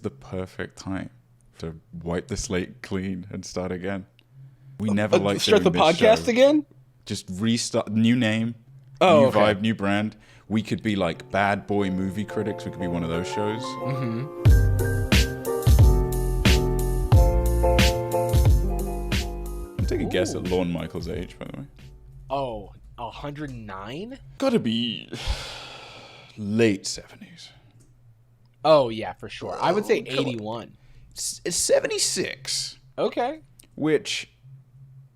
the perfect time to wipe the slate clean and start again. We never like start the doing this podcast show. again. Just restart, new name, new vibe, new brand. We could be like bad boy movie critics. We could be one of those shows. Mm-hmm. I'm taking a guess at Lorne Michaels' age, by the way. Oh, 109? Gotta be late 70s. Oh, yeah, for sure. I would say 81. It's 76. Okay. Which,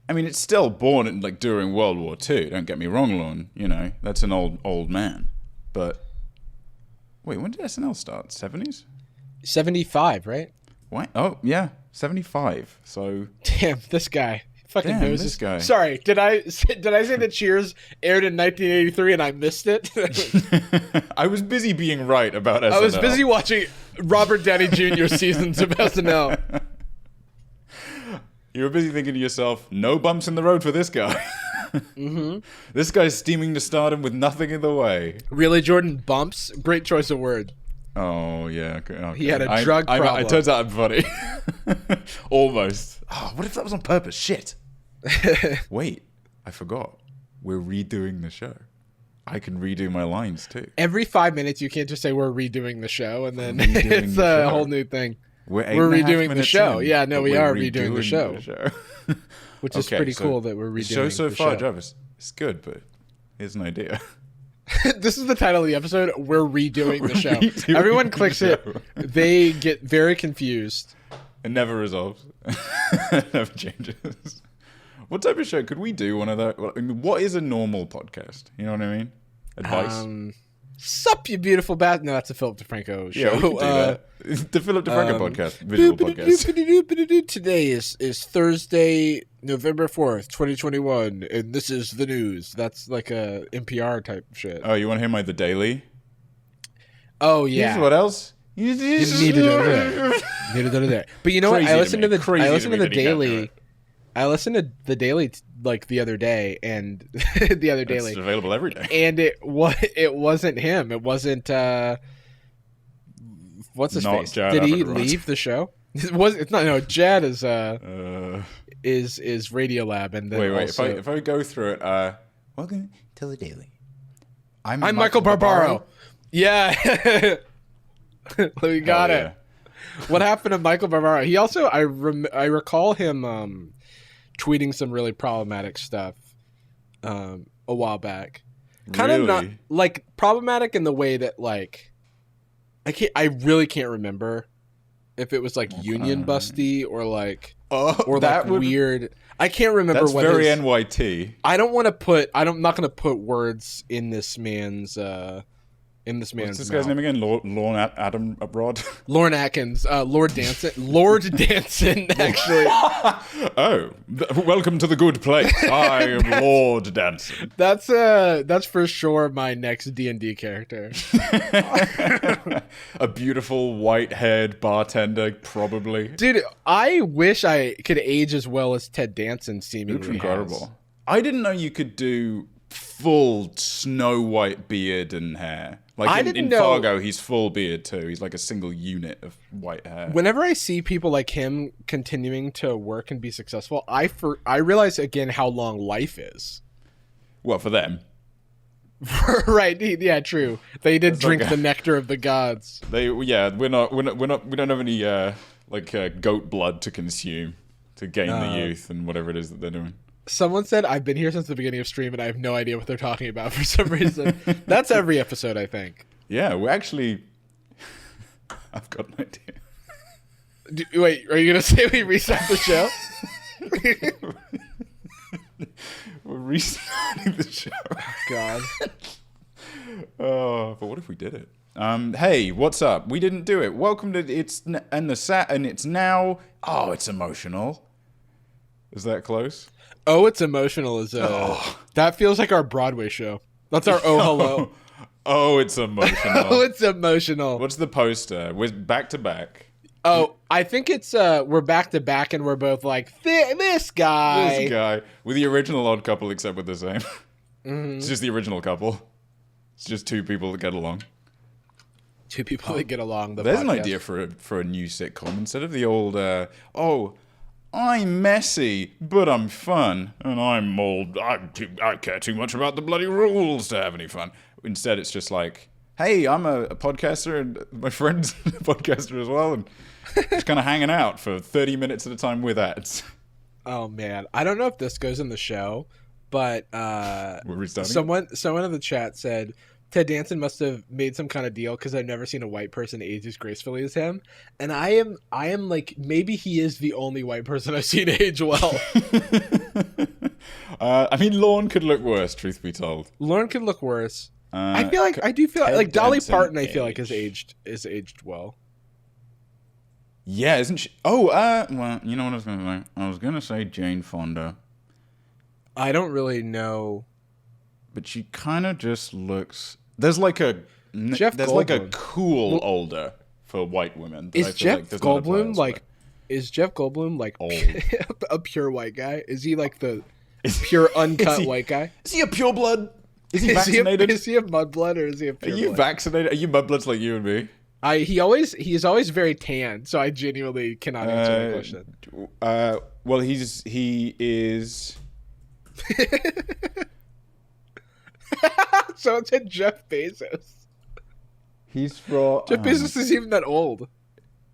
I mean, it's still born in, like, during World War II. Don't get me wrong, Lorne. You know, that's an old man. But, wait, when did SNL start? 70s? 75, right? What? Oh, yeah, 75. So, damn, this guy. Fucking damn, knows this guy. Sorry, did I say that Cheers aired in 1983 and I missed it? I was busy being right about SNL. I was busy watching Robert Downey Jr. seasons of SNL. You were busy thinking to yourself, no bumps in the road for this guy. Mm-hmm. This guy's steaming to stardom with nothing in the way. Really, Jordan? Bumps? Great choice of word. Oh, yeah. Okay. He had a drug problem. It turns out I'm funny. Almost. Oh, what if that was on purpose? Shit. Wait, I forgot. We're redoing the show. I can redo my lines too. Every 5 minutes, you can't just say we're redoing the show, and then it's a whole new thing. We're redoing the show. In, yeah, no, we are redoing the show. Which is pretty so cool that we're redoing the show. So far, Jarvis, it's good, but here's an idea. This is the title of the episode. We're redoing the show. Everyone clicks it. They get very confused. It never resolves. It never changes. What type of show could we do? One of that? I mean, what is a normal podcast? You know what I mean? Advice. Sup, you beautiful bat. No, that's a Philip DeFranco show. Yeah, we can do that. The Philip DeFranco podcast, visual podcast. Today is Thursday, November 4th, 2021, and this is the news. That's like a NPR type shit. Oh, you want to hear The Daily? Oh, yeah. Here's what else? You need to know that. But you know what? I listened to the Daily. I listened to the Daily like the other day, and the other Daily. It's available every day. And it wasn't him. It wasn't what's his face? Jad Did he Abumrad. leave the show? It's not. No, Jad is Radiolab, and then wait. Also, If I go through it, welcome to the Daily. I'm Michael Barbaro. Yeah, we got it. Yeah. What happened to Michael Barbaro? He also I recall him tweeting some really problematic stuff a while back. Kind of not like problematic in the way that like I really can't remember if it was like union busty or like or that like weird. I can't remember. That's what very NYT. I'm not going to put words in this man's. What's this guy's name again? Lorne Adam Rod? Lorne Atkins. Lord Danson. Lord Danson, actually. Welcome to the good place. I am Lord Danson. That's for sure my next D&D character. A beautiful white-haired bartender, probably. Dude, I wish I could age as well as Ted Danson seemingly It's incredible. has. I didn't know you could do full snow white beard and hair. Like in Fargo, he's full beard too. He's like a single unit of white hair. Whenever I see people like him continuing to work and be successful, I realize again how long life is. Well, for them. Right? Yeah, true. They did drink the nectar of the gods. We don't have any goat blood to consume to gain the youth and whatever it is that they're doing. Someone said, I've been here since the beginning of stream and I have no idea what they're talking about for some reason. That's every episode, I think. Yeah, we're actually... I've got an idea. Wait, are you going to say we restart the show? We're restarting the show. Oh, God. Oh, but what if we did it? Hey, what's up? We didn't do it. Welcome to It's Now... Oh, it's emotional. Is that close? Oh, it's emotional. That feels like our Broadway show. That's our Oh Hello. Oh, it's emotional. Oh, it's emotional. What's the poster? We're back to back. Oh, I think it's we're back to back and we're both like this guy. This guy with the original Odd Couple, except with the same. Mm-hmm. It's just the original couple. It's just two people that get along. Two people that get along. There's an idea for a new sitcom. Instead of the old, I'm messy, but I'm fun, and I'm old. I care too much about the bloody rules to have any fun. Instead, it's just like, hey, I'm a podcaster, and my friend's a podcaster as well, and just kind of hanging out for 30 minutes at a time with ads. Oh man, I don't know if this goes in the show, but someone in the chat said Ted Danson must have made some kind of deal because I've never seen a white person age as gracefully as him, and I am like, maybe he is the only white person I've seen age well. I mean, Lorne could look worse, truth be told. Lorne could look worse. I do feel like Dolly Parton. I feel like is aged well. Yeah, isn't she? Oh, well, you know what I was going to say? I was going to say Jane Fonda. I don't really know. But she kind of just looks... There's like a cool older for white women. Is Jeff Goldblum like... Is Jeff Goldblum like a pure white guy? Is he like the pure uncut white guy? Is he a pure blood? Is he vaccinated? Is he a mudblood or is he a pure blood? Are you vaccinated? Are you mudbloods like you and me? He's always very tan, so I genuinely cannot answer the question. Well, he is. So it said Jeff Bezos. He's from Jeff Bezos isn't even that old.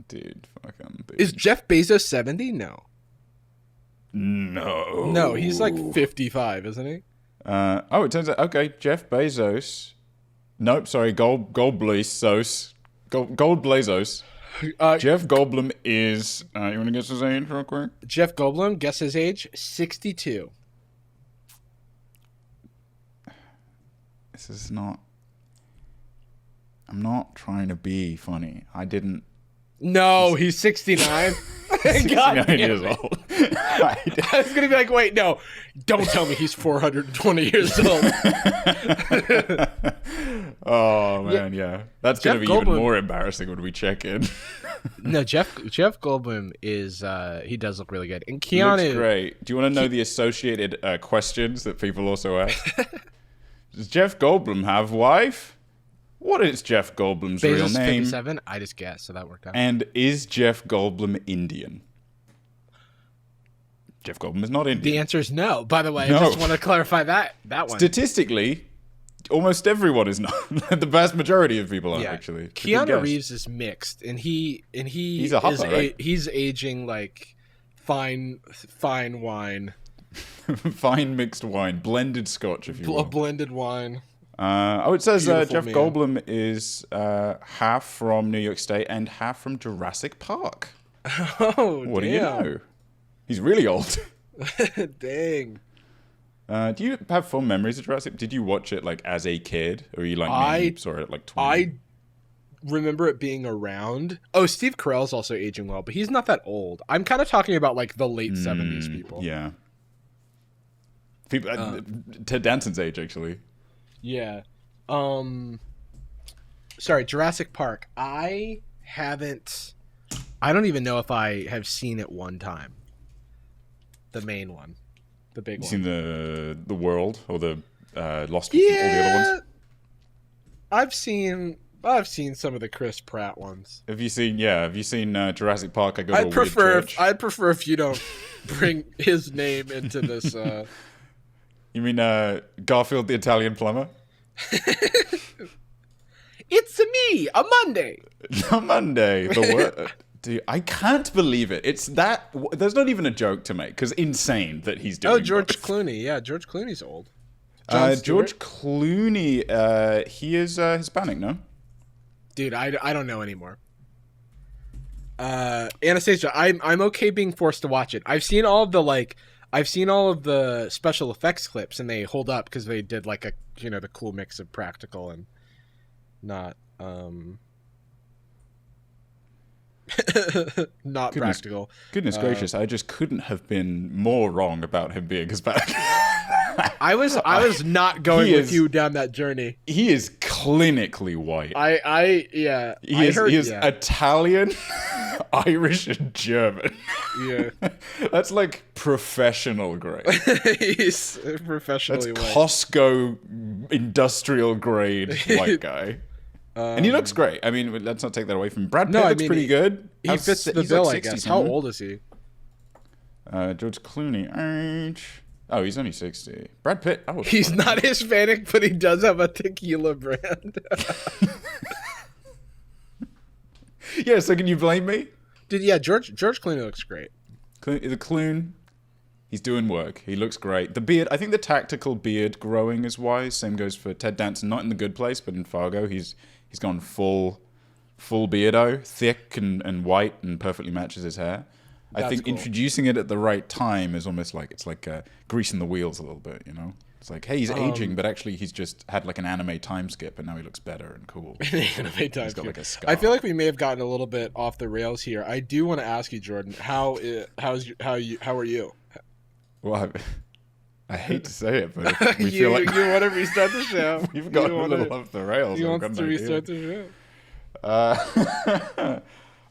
Dude, fucking. Is Jeff Bezos 70? No. No, he's like 55, isn't he? It turns out Jeff Bezos. Nope, sorry, Goldblazos. Jeff Goldblum is. You want to guess his age real quick? Jeff Goldblum, guess his age? 62. This is not. I'm not trying to be funny. I didn't. No, he's 69. 69 years old. I was going to be like, wait, no. Don't tell me he's 420 years old. Oh, man, yeah. That's going to be even more embarrassing when we check in. No, Jeff Goldblum is, he does look really good. And Keanu... Looks great. Do you want to know the associated questions that people also ask? Does Jeff Goldblum have wife? What is Jeff Goldblum's real name? 57? I just guessed, so that worked out. And is Jeff Goldblum Indian? Jeff Goldblum is not Indian. The answer is no. By the way, I just want to clarify that one. Statistically, almost everyone is not. The vast majority of people aren't, actually. Keanu Reeves is mixed, and he's a hopper, right? He's aging like fine wine. Fine mixed wine. Blended scotch, if you will. Blended wine. It says Jeff Goldblum is half from New York State and half from Jurassic Park. Oh, what do you know? He's really old. Dang. Do you have fond memories of Jurassic? Did you watch it like as a kid, or are you like me, saw it at like 20? I remember it being around. Oh, Steve Carell's also aging well, but he's not that old. I'm kind of talking about like the late 70s people. Yeah. People, Ted Danson's age, actually. Yeah. Sorry, Jurassic Park. I don't even know if I have seen it one time. The main one. The big one. You seen the World or the Lost? Yeah. All the other ones? I've seen some of the Chris Pratt ones. Have you seen Jurassic Park? I'd prefer if you don't bring his name into this. You mean Garfield the Italian plumber? It's me, a Monday. A Monday. Dude, I can't believe it. It's that. There's not even a joke to make because insane that he's doing. Oh, George both. Clooney. Yeah, George Clooney's old. George Clooney. He is Hispanic, no? Dude, I don't know anymore. Anastasia, I'm okay being forced to watch it. I've seen all of the special effects clips, and they hold up because they did like the cool mix of practical and not not practical. Goodness gracious, I just couldn't have been more wrong about him being Hispanic. I was not going with you down that journey. He is clinically white. He is Italian, Irish, and German. Yeah. That's like professional grade. He's professionally That's white. Costco industrial grade white guy. And he looks great. I mean, let's not take that away from him. Brad Pitt looks pretty good. He fits the bill, I guess. How old is he? George Clooney, age. Oh, he's only 60. Brad Pitt. He's not Hispanic, but he does have a tequila brand. Yeah, so can you blame me? Dude, yeah, George Clooney looks great. The Clooney, he's doing work. He looks great. The beard, I think the tactical beard growing is wise. Same goes for Ted Danson. Not in The Good Place, but in Fargo, he's gone full beardo, thick and white, and perfectly matches his hair. I think introducing it at the right time is almost like it's like greasing the wheels a little bit, you know? It's like, hey, he's aging, but actually he's just had like an anime time skip, and now he looks better and cool. Anime time skip. Like a scar. I feel like we may have gotten a little bit off the rails here. I do want to ask you, Jordan, how are you? Well, I hate to say it, but if we feel like you want to restart the show. We've got a little off the rails. You want to restart the show?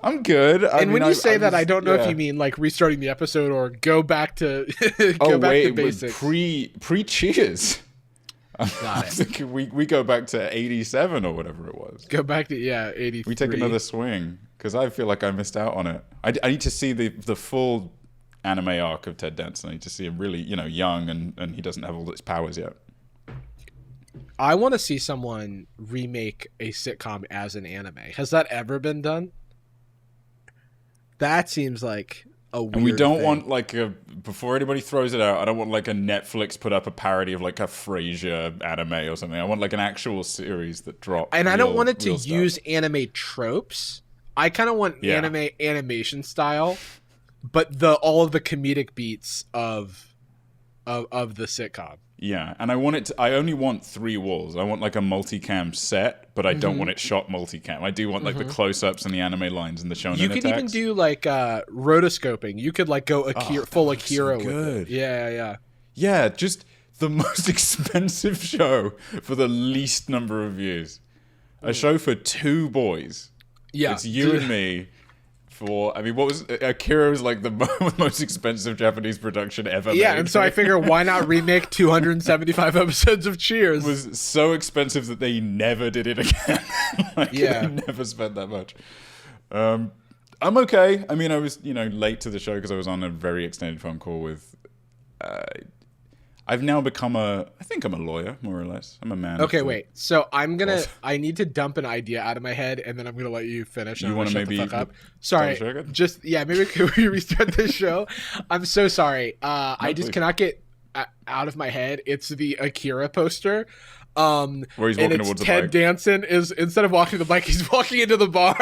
I'm good. When you say that, I don't know if you mean like restarting the episode or go back to to basics. Pre-cheers. I think we go back to 87 or whatever it was. Go back to 83. We take another swing because I feel like I missed out on it. I need to see the full anime arc of Ted Danson. I need to see him really, young and he doesn't have all his powers yet. I want to see someone remake a sitcom as an anime. Has that ever been done? That seems like a weird And we don't thing. want like before anybody throws it out, I don't want like a Netflix put up a parody of like a Frasier anime or something. I want like an actual series that drops. And I don't want it to use anime tropes. I kind of want anime animation style, but all of the comedic beats of the sitcom. Yeah, and I only want 3 walls. I want like a multicam set, but I don't want it shot multicam. I do want like the close-ups and the anime lines and the shonen You could attacks. even do like rotoscoping. You could like go full Akira so with it. Yeah. Yeah, just the most expensive show for the least number of views. A show for 2 boys. Yeah. It's you and me. What was Akira was like the most expensive Japanese production ever. Yeah, made. and so I figure why not remake 275 episodes of Cheers? It was so expensive that they never did it again. They never spent that much. I'm okay. I mean, I was late to the show because I was on a very extended phone call with. I've now become I think I'm a lawyer, more or less. I'm a man. Okay, wait. So I need to dump an idea out of my head, and then I'm gonna let you finish. You want to maybe the fuck up? Sorry, maybe can we restart the show? I'm so sorry. I just cannot get out of my head. It's the Akira poster. Where he's walking towards the Ted bike. Danson is, instead of walking the bike, he's walking into the bar.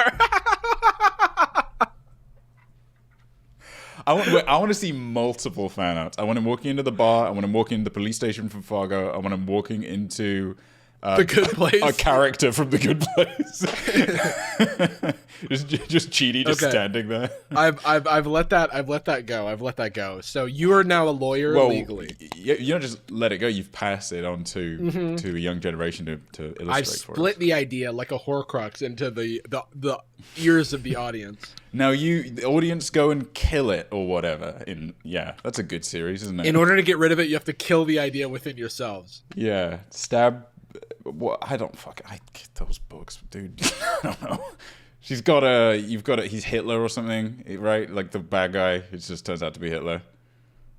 I want to see multiple fan arts. I want him walking into the bar. I want him walking into the police station from Fargo. I want him walking into The Good Place. A character from The Good Place. just Chidi standing there. I've let that go. So you are now a lawyer legally. You don't just let it go. You've passed it on to a young generation to illustrate I've for split us. the idea like a Horcrux into the ears of the audience. Now the audience go and kill it or whatever. That's a good series, isn't it? In order to get rid of it, you have to kill the idea within yourselves. Yeah, stab. What? I get those books, dude. I don't know. He's Hitler or something, right? Like the bad guy who just turns out to be Hitler.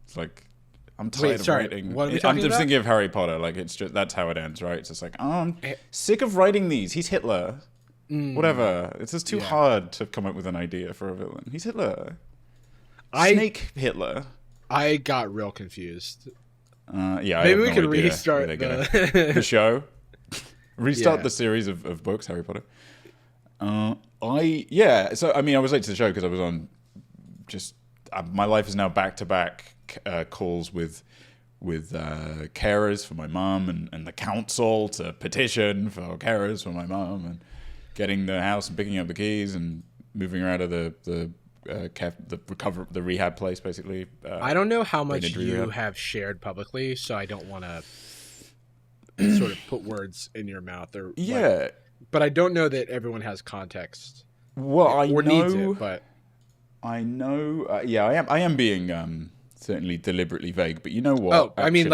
It's like, I'm tired of writing. What are we I'm talking just about? thinking of Harry Potter. Like that's how it ends, right? It's just like, I'm sick of writing these. He's Hitler. Whatever. It's just too hard to come up with an idea for a villain. He's Hitler. Snake Hitler. I got real confused. Maybe we can restart the show. Restart the series of books, Harry Potter. So I was late to the show because I was on my life is now back-to-back calls with carers for my mum and the council to petition for carers for my mum and getting the house and picking up the keys and moving her out of the rehab place, basically. I don't know how much you have shared publicly, so I don't want to sort of put words in your mouth. But I don't know that everyone has context. Well, I know. Needs it, but I know. I am being certainly deliberately vague. But you know what? I mean,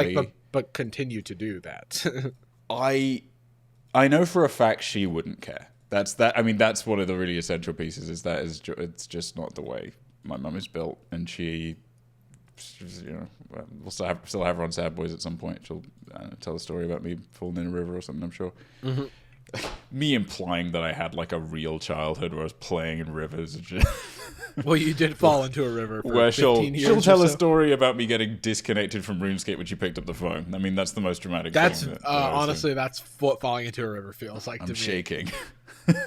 but continue to do that. I know for a fact she wouldn't care. That's one of the really essential pieces. It's just not the way my mum is built, and she'll still have her on Sad Boys at some point. She'll tell a story about me falling in a river or something, I'm sure. Mm-hmm. Me implying that I had like a real childhood where I was playing in rivers. Well, you did fall into a river for where 15 years she'll tell or a so. story about me getting disconnected from RuneScape when she picked up the phone. I mean, that's the most dramatic thing. Honestly, that's what falling into a river feels like to me. I'm shaking.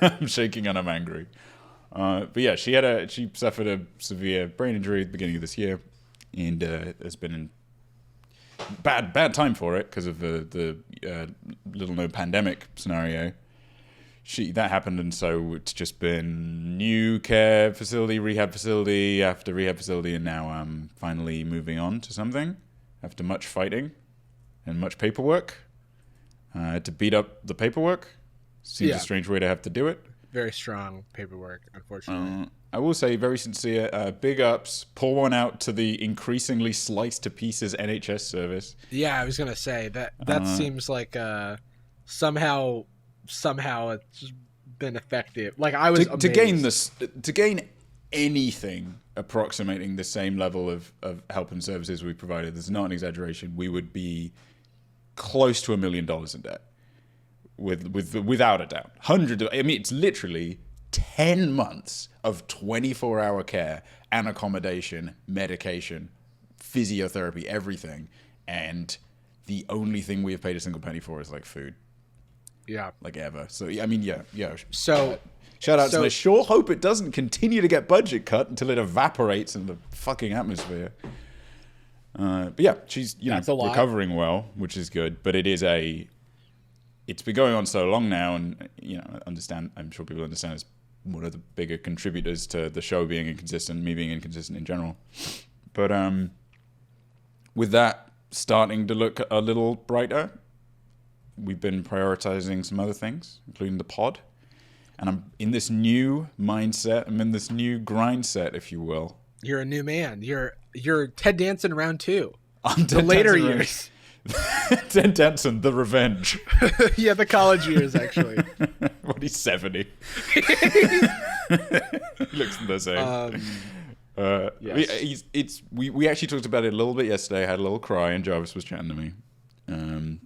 I'm shaking and I'm angry. But yeah, she suffered a severe brain injury at the beginning of this year, and has been in bad time for it because of the little known pandemic scenario. That happened, and so it's just been new care facility, rehab facility after rehab facility, and now I'm finally moving on to something after much fighting and much paperwork. To beat up the paperwork seems a strange way to have to do it. Very strong paperwork, unfortunately. I will say, very sincere, big ups, pour one out to the increasingly sliced to pieces NHS service. Yeah, I was going to say, that seems like somehow it's been effective. Like, I was amazed. To gain anything approximating the same level of help and services we provided, this is not an exaggeration, we would be close to $1 million in debt. Without a doubt. It's literally 10 months of 24-hour care and accommodation, medication, physiotherapy, everything. And the only thing we have paid a single penny for is like food. Yeah. Like ever. So, I mean, yeah. So, shout out to them. I sure hope it doesn't continue to get budget cut until it evaporates in the fucking atmosphere. But yeah, she's recovering well, which is good. But it's been going on so long now, and I'm sure people understand it's one of the bigger contributors to the show being inconsistent, me being inconsistent in general. But with that starting to look a little brighter, we've been prioritizing some other things, including the pod. And I'm in this new mindset. I'm in this new grind set, if you will. You're a new man. You're Ted Danson round 2. I'm the later years. Ted Danson, the revenge. Yeah, the college years, actually. What, he's 70. He looks the same. Yes. We actually talked about it a little bit yesterday. I had a little cry, and Jarvis was chatting to me.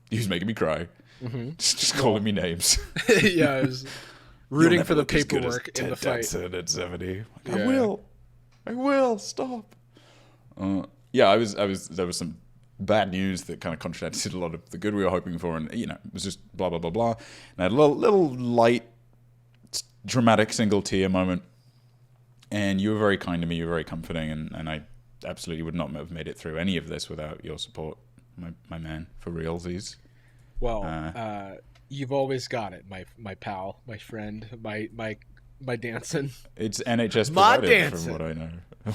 He was making me cry. Mm-hmm. Just calling me names. Yeah, I was rooting for the paperwork in the fight. Danson at 70. I will stop. There was some bad news that kind of contradicted a lot of the good we were hoping for, and it was just blah blah blah blah. And I had a little light, dramatic single tear moment, and you were very kind to me. You were very comforting, and I absolutely would not have made it through any of this without your support, my man, for realsies. Well, you've always got it, my pal, my friend, my Danson. It's NHS provided, from what I know.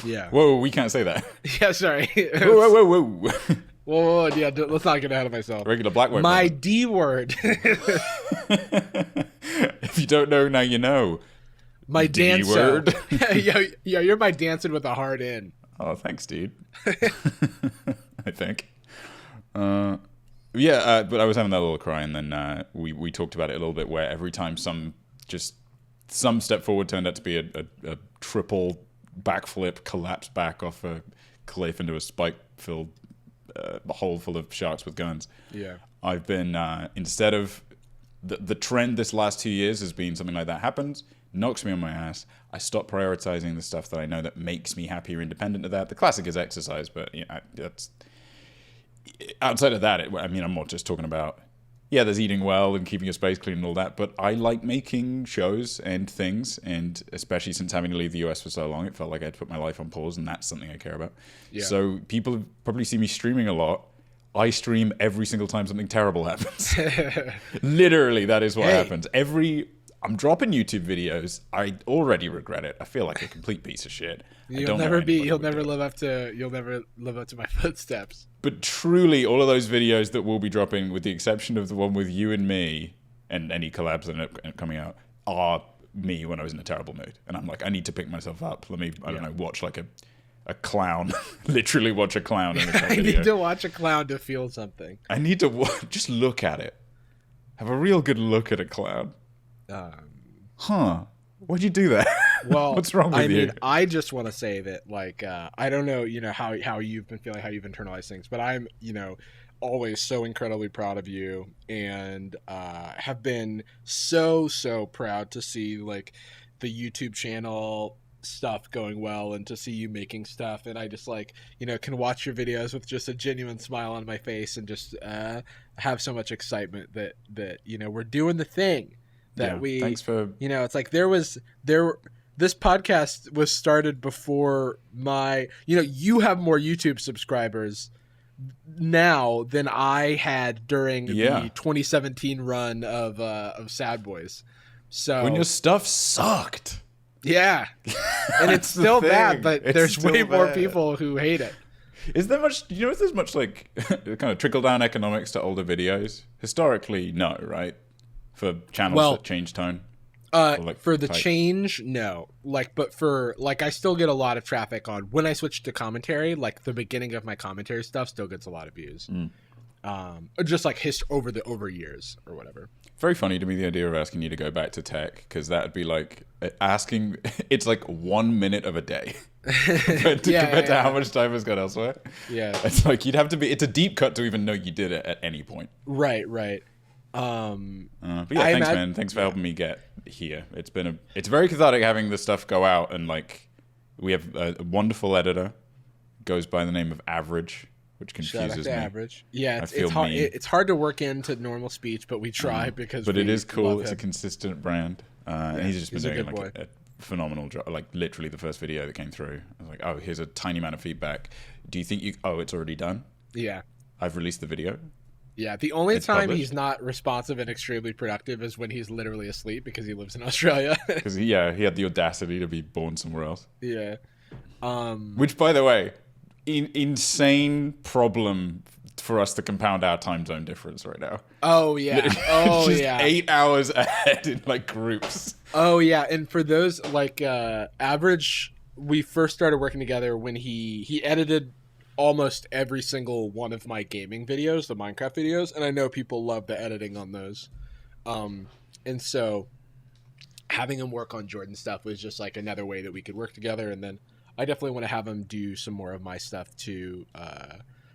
Yeah. Whoa, we can't say that. Yeah, sorry. Whoa. Whoa, yeah, let's not get ahead of myself. Regular black word. My D word. If you don't know, now you know. My D word. Yeah, you're my Danson with a hard in. Oh, thanks, dude. I think. But I was having that little cry, and then we talked about it a little bit, where every time some step forward turned out to be a triple backflip, collapse back off a cliff into a spike-filled hole full of sharks with guns. Yeah. I've been, instead of the trend this last 2 years has been something like that happens, knocks me on my ass. I stop prioritizing the stuff that I know that makes me happier independent of that. The classic is exercise, but that's outside of that. I'm more just talking about, there's eating well and keeping your space clean and all that, but I like making shows and things, and especially since having to leave the US for so long, it felt like I had to put my life on pause, and that's something I care about. Yeah. So people probably see me streaming a lot. I stream every single time something terrible happens. Literally, that is what happens. I'm dropping YouTube videos. I already regret it. I feel like a complete piece of shit. You'll never live up to my footsteps. But truly, all of those videos that we'll be dropping, with the exception of the one with you and me, and any collabs that are coming out, are me when I was in a terrible mood. And I'm like, I need to pick myself up. Let me, watch like a clown. Literally watch a clown in a video. I need to watch a clown to feel something. I need to just look at it. have a real good look at a cloud. Huh. Why'd you do that? Well, what's wrong with you? I mean, I just want to say that, like, I don't know, how you've been feeling, how you've internalized things, but I'm, always so incredibly proud of you, and have been so proud to see, like, the YouTube channel stuff going well, and to see you making stuff, and I just, like, can watch your videos with just a genuine smile on my face, and just have so much excitement that we're doing the thing that thanks for it's like this podcast was started before my you have more YouTube subscribers now than I had during the 2017 run of Sad Boys. So when your stuff sucked. Yeah. And it's still bad, but there's way more people who hate it. Is there much, if there's much like kind of trickle down economics to older videos? Historically, no, right? For channels that change tone? For the change, no. But for I still get a lot of traffic on when I switch to commentary. Like the beginning of my commentary stuff still gets a lot of views. Just like over years or whatever. Very funny to me, the idea of asking you to go back to tech, because that would be like asking. It's like 1 minute of a day compared to how much time has gone elsewhere. Yeah, it's like you'd have to be. It's a deep cut to even know you did it at any point. Right. But yeah, thanks, man. Thanks for helping me get here. It's very cathartic having this stuff go out, and like we have a wonderful editor, goes by the name of Average, which confuses me. Average. Yeah, it's hard. It's hard to work into normal speech, but we try because. But it is cool. It's a consistent brand, and he's just been doing a phenomenal job. Like literally, the first video that came through, I was like, "Oh, here's a tiny amount of feedback. Do you think you? Oh, it's already done. Yeah, I've released the video." Yeah, the only time he's not responsive and extremely productive is when he's literally asleep because he lives in Australia. Because he had the audacity to be born somewhere else. Yeah. Which, by the way, insane problem for us to compound our time zone difference right now. Oh yeah. Oh just yeah. 8 hours ahead in like groups. Oh yeah, and for those Average, we first started working together when he edited almost every single one of my gaming videos, the Minecraft videos, and I know people love the editing on those. And so having him work on Jordan stuff was just like another way that we could work together. And then I definitely want to have him do some more of my stuff too,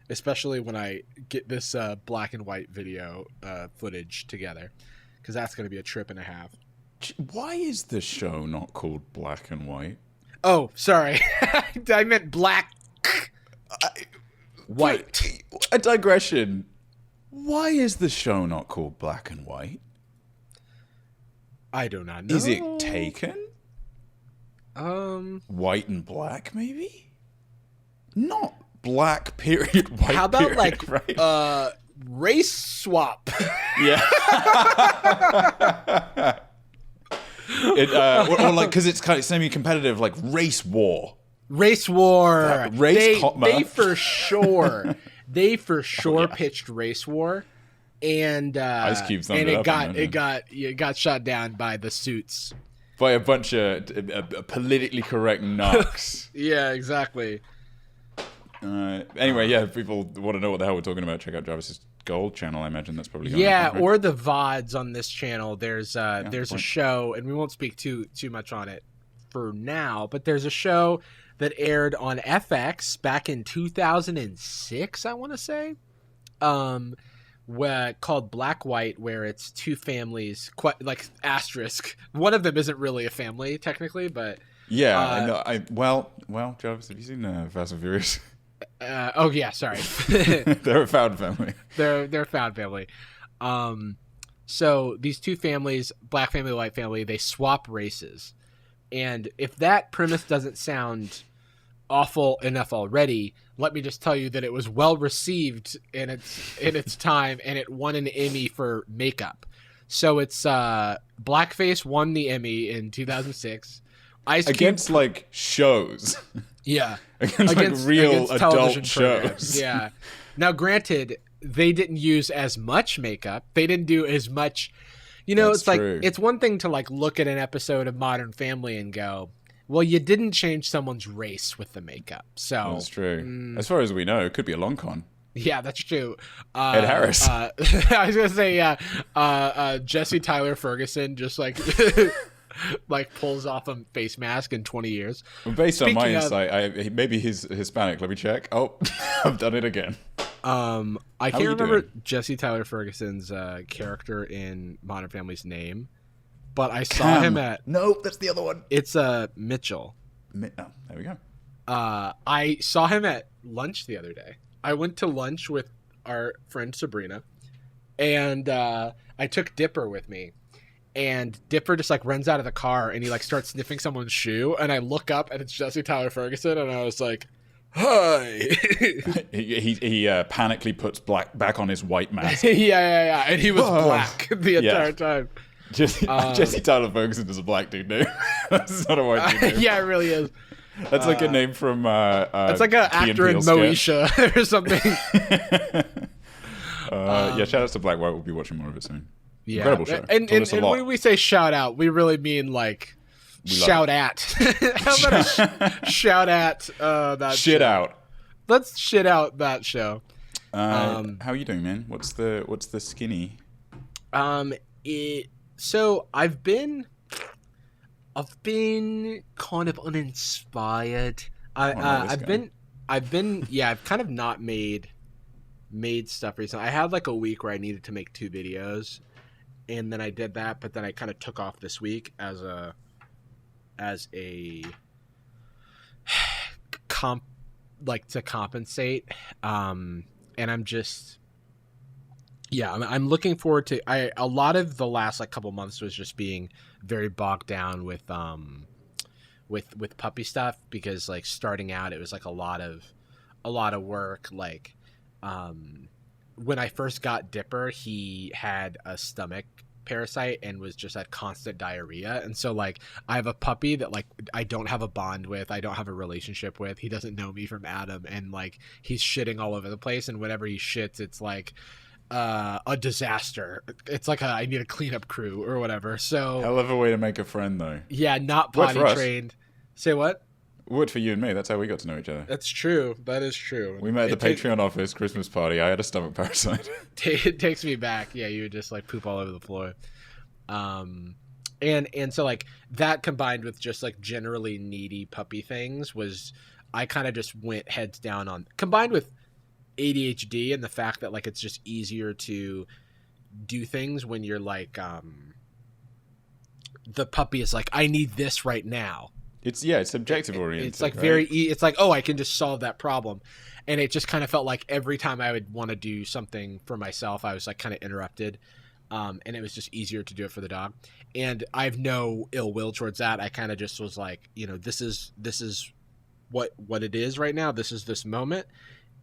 especially when I get this black and white video footage together, because that's going to be a trip and a half. Why is the show not called Black and White? Oh, sorry. I meant black. White. A digression. Why is the show not called Black and White? I do not know. Is it taken? White and black, maybe? Not black period, white. How about period, right? Race swap? Yeah. Or like, because it's kind of semi-competitive, like race war. Race war. They for sure. Pitched Race War, and Ice Cube and it got shot down by the Suits, by a bunch of politically correct narcs. Yeah, exactly. Anyway, if people want to know what the hell we're talking about, check out Jarvis's Gold channel. I imagine that's probably going up, right? Or the VODs on this channel. There's a show, and we won't speak too much on it for now, but there's a show that aired on FX back in 2006, I want to say, called Black White, where it's two families, like asterisk. One of them isn't really a family technically, but yeah, I know. Well, Jarvis, have you seen Fast and Furious? Oh yeah, sorry. They're a found family. They're a found family. So these two families, black family, white family, they swap races. And if that premise doesn't sound awful enough already, let me just tell you that it was well received in its time, and it won an Emmy for makeup. So it's Blackface won the Emmy in 2006. Ice Cube, against like shows. Yeah. against real adult shows. Yeah. Now granted, they didn't use as much makeup. They didn't do as much. That's it's like true. It's one thing to like look at an episode of Modern Family and go, well, you didn't change someone's race with the makeup. So that's true. As far as we know, it could be a long con. Yeah, that's true. Ed Harris. I was gonna say, yeah. Jesse Tyler Ferguson just like like pulls off a face mask in 20 years. Well, based on my insight, maybe he's Hispanic. Let me check. Oh, I've done it again. I can't remember Jesse Tyler Ferguson's character in Modern Family's name, but I saw him at. Nope, that's the other one. It's Mitchell. Oh, there we go. I saw him at lunch the other day. I went to lunch with our friend Sabrina, and I took Dipper with me. And Dipper just like runs out of the car and he like starts sniffing someone's shoe. And I look up and it's Jesse Tyler Ferguson, and I was like, "Hi." he panically puts back on his white mask. yeah. And he was black the entire time. Jesse Tyler Ferguson is a black dude name. That's not a white dude name. Yeah, it really is. That's like a name from it's like an actor in Moesha or something. Yeah, shout out to Black White. We'll be watching more of it soon. Yeah. Incredible show. And when we say shout out, we really mean like shout at. How about a shout at that shit show? Out. Let's shit out that show. How are you doing, man? What's the skinny? So I've been kind of uninspired. I've kind of not made stuff recently. I had like a week where I needed to make 2 videos, and then I did that, but then I kind of took off this week as a to compensate. And I'm just I'm looking forward to a lot of the last like couple months was just being very bogged down with puppy stuff, because like starting out it was like a lot of work. Like when I first got Dipper, he had a stomach parasite and was just at constant diarrhea, and so like I have a puppy that like I don't have a bond with, I don't have a relationship with, he doesn't know me from Adam, and like he's shitting all over the place, and whenever he shits it's like a disaster. It's like I need a cleanup crew or whatever. So hell of a way to make a friend, though. Yeah, not potty trained. Say what? Would for you and me. That's how we got to know each other. That's true. That is true. We met at the Patreon office Christmas party. I had a stomach parasite. It takes me back. Yeah, you would just like poop all over the floor. And so like that combined with just like generally needy puppy things was, I kind of just went heads down on, combined with ADHD and the fact that like it's just easier to do things when you're like the puppy is like, I need this right now. It's objective oriented. It's like right? It's like, oh, I can just solve that problem. And it just kind of felt like every time I would want to do something for myself, I was like kind of interrupted. And it was just easier to do it for the dog. And I have no ill will towards that. I kind of just was like, you know, this is what it is right now. This is this moment.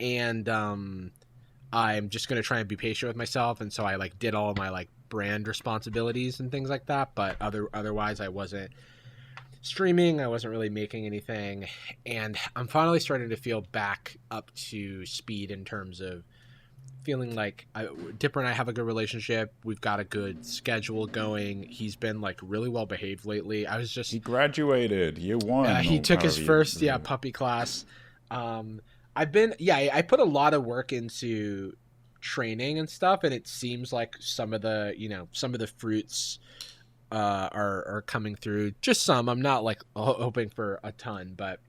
And I'm just going to try and be patient with myself. And so I like did all of my like brand responsibilities and things like that. But otherwise I wasn't streaming. I wasn't really making anything. And I'm finally starting to feel back up to speed in terms of feeling like Dipper and I have a good relationship. We've got a good schedule going. He's been like really well behaved lately. He graduated year 1. He took his first puppy class. I put a lot of work into training and stuff, and it seems like some of the fruits are coming through. Just some. I'm not like hoping for a ton, but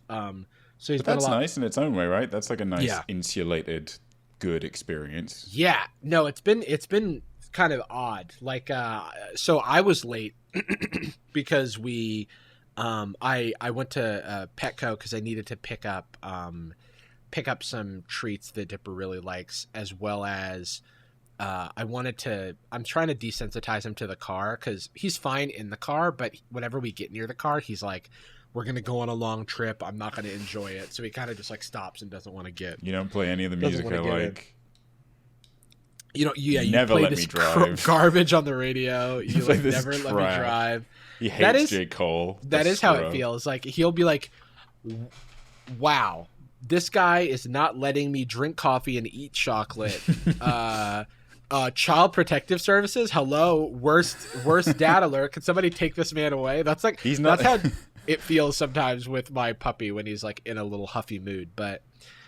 so he's. But that's nice in its own way, right? That's like a nice insulated, good experience. Yeah. No, it's been kind of odd. Like so I was late because we I went to Petco because I needed to pick up some treats that Dipper really likes, as well as I'm trying to desensitize him to the car, because he's fine in the car, but whenever we get near the car, he's like, we're going to go on a long trip, I'm not going to enjoy it. So he kind of just like stops and doesn't want to get. You don't play any of the music I like. You never play let this me drive. Garbage on the radio. You like never let me drive. He hates J. Cole. That is how it feels. Like he'll be like, wow, this guy is not letting me drink coffee and eat chocolate. Child Protective Services, hello, worst dad alert. Can somebody take this man away? That's like that's how it feels sometimes with my puppy when he's like in a little huffy mood. But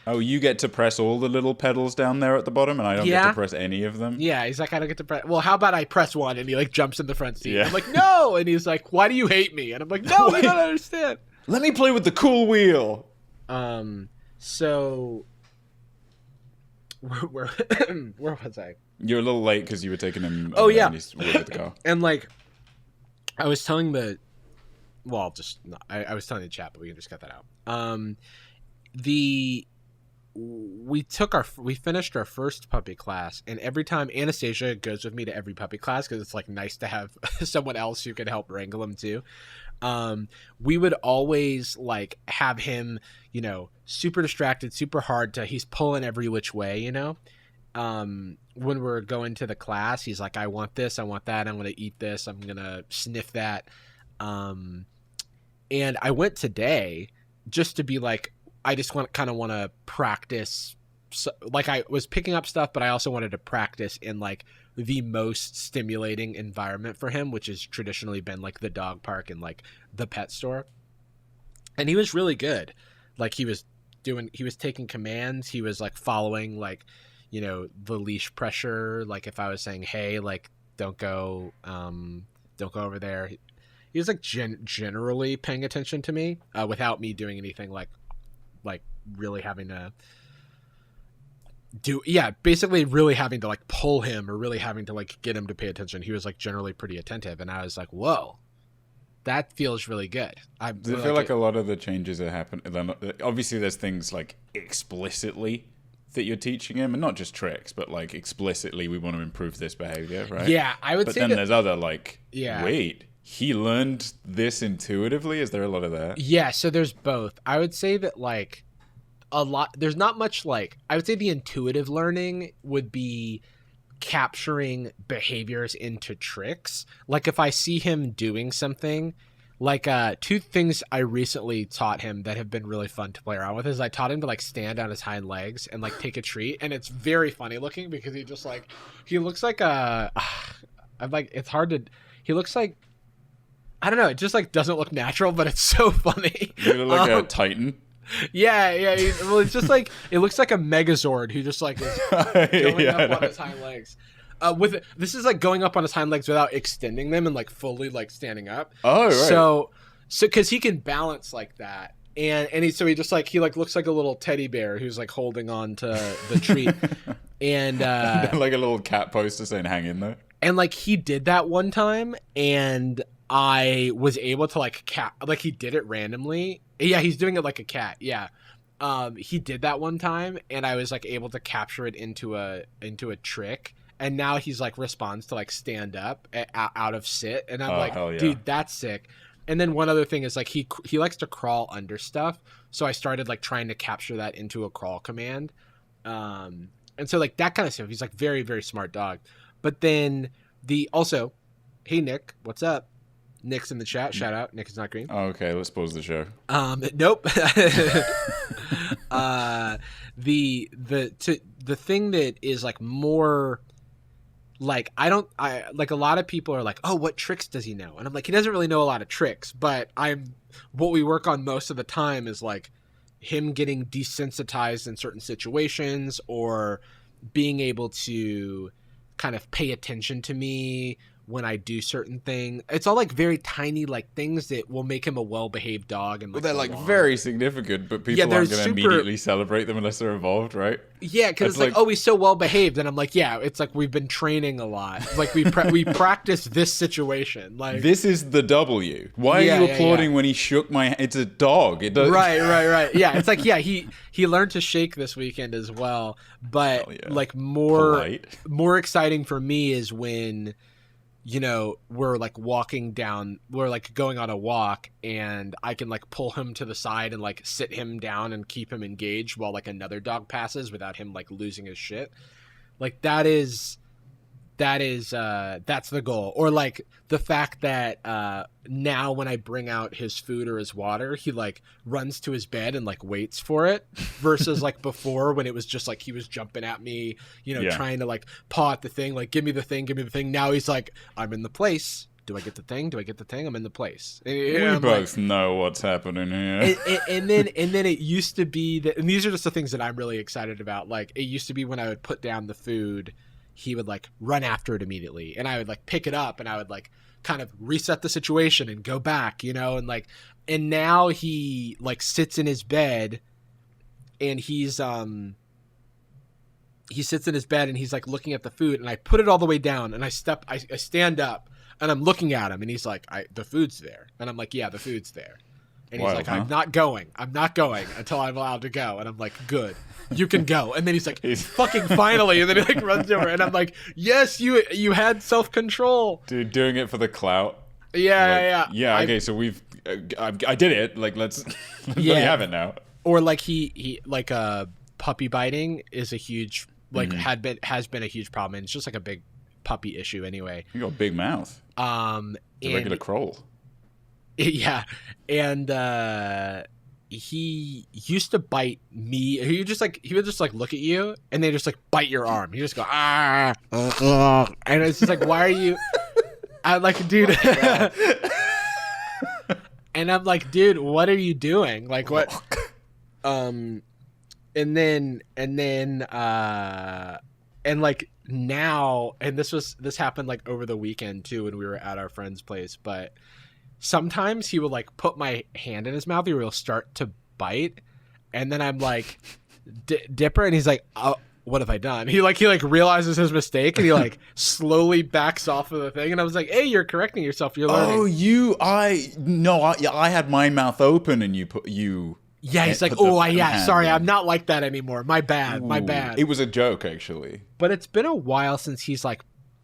Oh, you get to press all the little pedals down there at the bottom, and I don't get to press any of them? Yeah, he's like, I don't get to press. Well, how about I press one? And he like jumps in the front seat. Yeah. I'm like, no! And he's like, why do you hate me? And I'm like, no, you don't understand. Let me play with the cool wheel. So where was I? You're a little late because you were taking him. Oh yeah, with the car. And like, I was telling I was telling the chat, but we can just cut that out. We finished our first puppy class, and every time Anastasia goes with me to every puppy class because it's like nice to have someone else who can help wrangle them too. We would always like have him, you know, super distracted, super hard he's pulling every which way, you know. When we're going to the class, he's like, I want this, I want that, I'm going to eat this, I'm going to sniff that. And I went today just to be like, I just want to practice. So, like I was picking up stuff, but I also wanted to practice in like the most stimulating environment for him, which has traditionally been like the dog park and like the pet store. And he was really good. Like he was taking commands. He was like following like, you know, the leash pressure. Like if I was saying, hey, like don't go over there. He was like generally paying attention to me without me doing anything like really having to basically really having to like pull him or really having to like get him to pay attention. He was like generally pretty attentive, and I was like, whoa, that feels really good. I feel like a lot of the changes that happen, obviously there's things like explicitly that you're teaching him, and not just tricks, but like explicitly we want to improve this behavior, right? Yeah, I would but say then there's other like, yeah, wait, he learned this intuitively? Is there a lot of that? Yeah, so there's both. I would say that like there's not much like, I would say the intuitive learning would be capturing behaviors into tricks. Like if I see him doing something, like two things I recently taught him that have been really fun to play around with is I taught him to like stand on his hind legs and like take a treat, and it's very funny looking because he just like, he looks like I'm like, it's hard to, he looks like, I don't know, it just like doesn't look natural, but it's so funny. You look like a Titan. Yeah. It's just like, it looks like a Megazord who just like is going up on his hind legs. This is like going up on his hind legs without extending them and like fully like standing up. Oh, right. So because he can balance like that, and he just like, he like looks like a little teddy bear who's like holding on to the treat, and like a little cat poster saying "hang in there." And like he did that one time, and I was able to like like he did it randomly. Yeah, he's doing it like a cat. Yeah. He did that one time, and I was like able to capture it into a trick. And now he's like responds to like stand up out of sit, and I'm like, yeah, dude, that's sick. And then one other thing is like he likes to crawl under stuff, so I started like trying to capture that into a crawl command. And so like that kind of stuff. He's like very, very smart dog. But then also, hey Nick, what's up? Nick's in the chat. Shout out. Nick is not green. Oh, okay, let's pause the show. Nope. The thing that is like more like, I like, a lot of people are like, oh, what tricks does he know? And I'm like, he doesn't really know a lot of tricks, but what we work on most of the time is like him getting desensitized in certain situations, or being able to kind of pay attention to me when I do certain things. It's all like very tiny like things that will make him a well-behaved dog. And like, they're like very significant, but people aren't going to immediately celebrate them unless they're involved, right? Yeah, because it's like, oh, he's so well-behaved, and I'm like, yeah, it's like we've been training a lot. Like we practice this situation. Like, this is the W. Why are you applauding when he shook my hand? It's a dog. It does. Right. Yeah, it's like, yeah, he learned to shake this weekend as well. But like more exciting for me is when, you know, we're like going on a walk, and I can like pull him to the side and like sit him down and keep him engaged while like another dog passes without him like losing his shit. Like that's the goal. Or like the fact that now when I bring out his food or his water, he like runs to his bed and like waits for it, versus like before when it was just like he was jumping at me, you know, trying to like paw at the thing, like give me the thing. Now he's like, I'm in the place, Do I get the thing? Do I get the thing? I'm in the place. We both know what's happening here. And then it used to be that, and these are just the things that I'm really excited about. Like, it used to be when I would put down the food, he would like run after it immediately, and I would like pick it up, and I would like kind of reset the situation and go back, and now he like sits in his bed, and he sits in his bed and he's like looking at the food, and I put it all the way down, and I stand up, and I'm looking at him, and he's like, the food's there. And I'm like, yeah, the food's there. And he's like, I'm not going until I'm allowed to go. And I'm like, good, you can go. And then he's like, fucking finally. And then he like runs over, and I'm like, yes, you had self-control. Dude, doing it for the clout. Yeah. Okay, so I did it. Like, let's let me have it now. Or like he like puppy biting is a huge, like has been a huge problem. And it's just like a big puppy issue anyway. You got a big mouth. It's a regular crowl. Yeah, and he used to bite me. He would just like look at you, and they just like bite your arm. You just go and it's just like, why are you? I'm like, dude, and I'm like, dude, what are you doing? Like, what? And then like now, and this happened like over the weekend too when we were at our friend's place, but sometimes he will like put my hand in his mouth, he will start to bite, and then I'm like, Dipper, and he's like, oh, what have I done? He realizes his mistake, and he like slowly backs off of the thing, and I was like, hey, you're correcting yourself, you're learning. I had my mouth open, and you yeah, he's like, sorry, I'm not like that anymore. My bad. It was a joke, actually. But it's been a while since he's like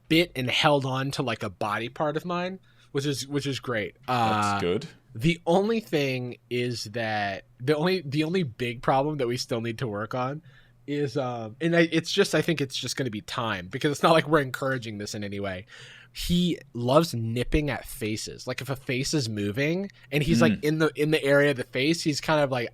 bit and held on to like a body part of mine, which is great. That's good. The only thing is that the only big problem that we still need to work on is I think it's just going to be time, because it's not like we're encouraging this in any way. He loves nipping at faces. Like if a face is moving and he's like in the area of the face, he's kind of like,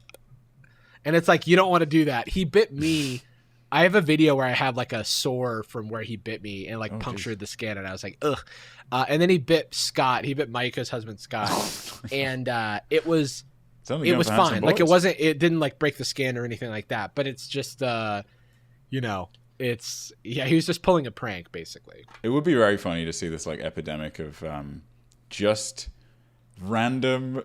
and it's like, you don't want to do that. He bit me. I have a video where I have like a sore from where he bit me and like punctured the skin, and I was like, ugh. And then he bit Scott. He bit Micah's husband, Scott. And it was fine. Like it didn't like break the skin or anything like that, but it's just, he was just pulling a prank, basically. It would be very funny to see this like epidemic of just random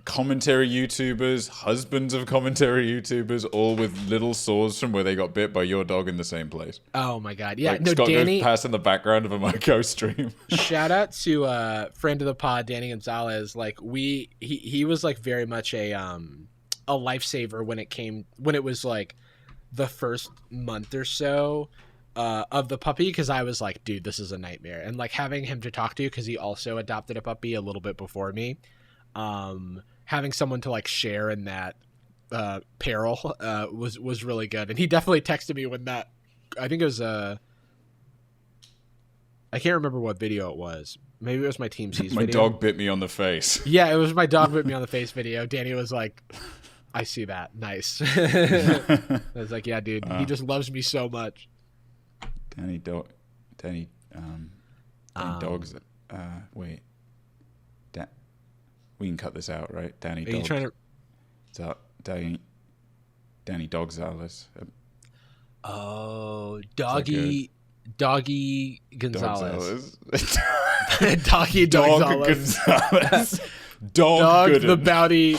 commentary YouTubers, husbands of commentary YouTubers, all with little sores from where they got bit by your dog in the same place. Oh my god, yeah. Like no, Scott Danny goes past in the background of a Myco stream. Shout out to friend of the pod, Danny Gonzalez. Like he was like very much a lifesaver when it was like the first month or so of the puppy, because I was like, dude, this is a nightmare. And like having him to talk to, because he also adopted a puppy a little bit before me, having someone to like share in that peril was really good. And he definitely texted me when that, I think it was I can't remember what video it was. Maybe it was my Team C's my video. dog bit me on the face. Yeah, it was my dog bit me on the face video. Danny was like, I see that. Nice. I was like, yeah, dude, he just loves me so much. Danny dogs. Wait. We can cut this out, right? Danny dogs. Are you trying to? Danny Gonzalez. Oh, Doggy Gonzalez. Doggy Gonzalez. Dog Gooden. the bounty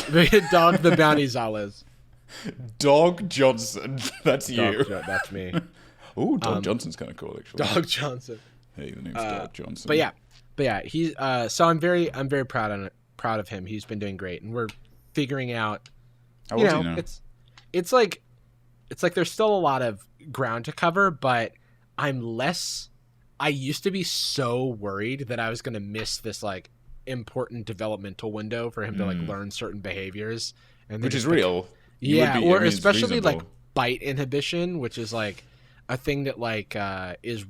Zalez. Dog Johnson. That's you. That's me. Ooh, Dog Johnson's kind of cool, actually. Dog Johnson. Hey, the name's Dog Johnson. But yeah, he's so I'm very proud of him. He's been doing great, and we're figuring out. It's like there's still a lot of ground to cover, but I used to be so worried that I was going to miss this like important developmental window for him to like learn certain behaviors, and which is real. Especially like bite inhibition, which is like a thing that like is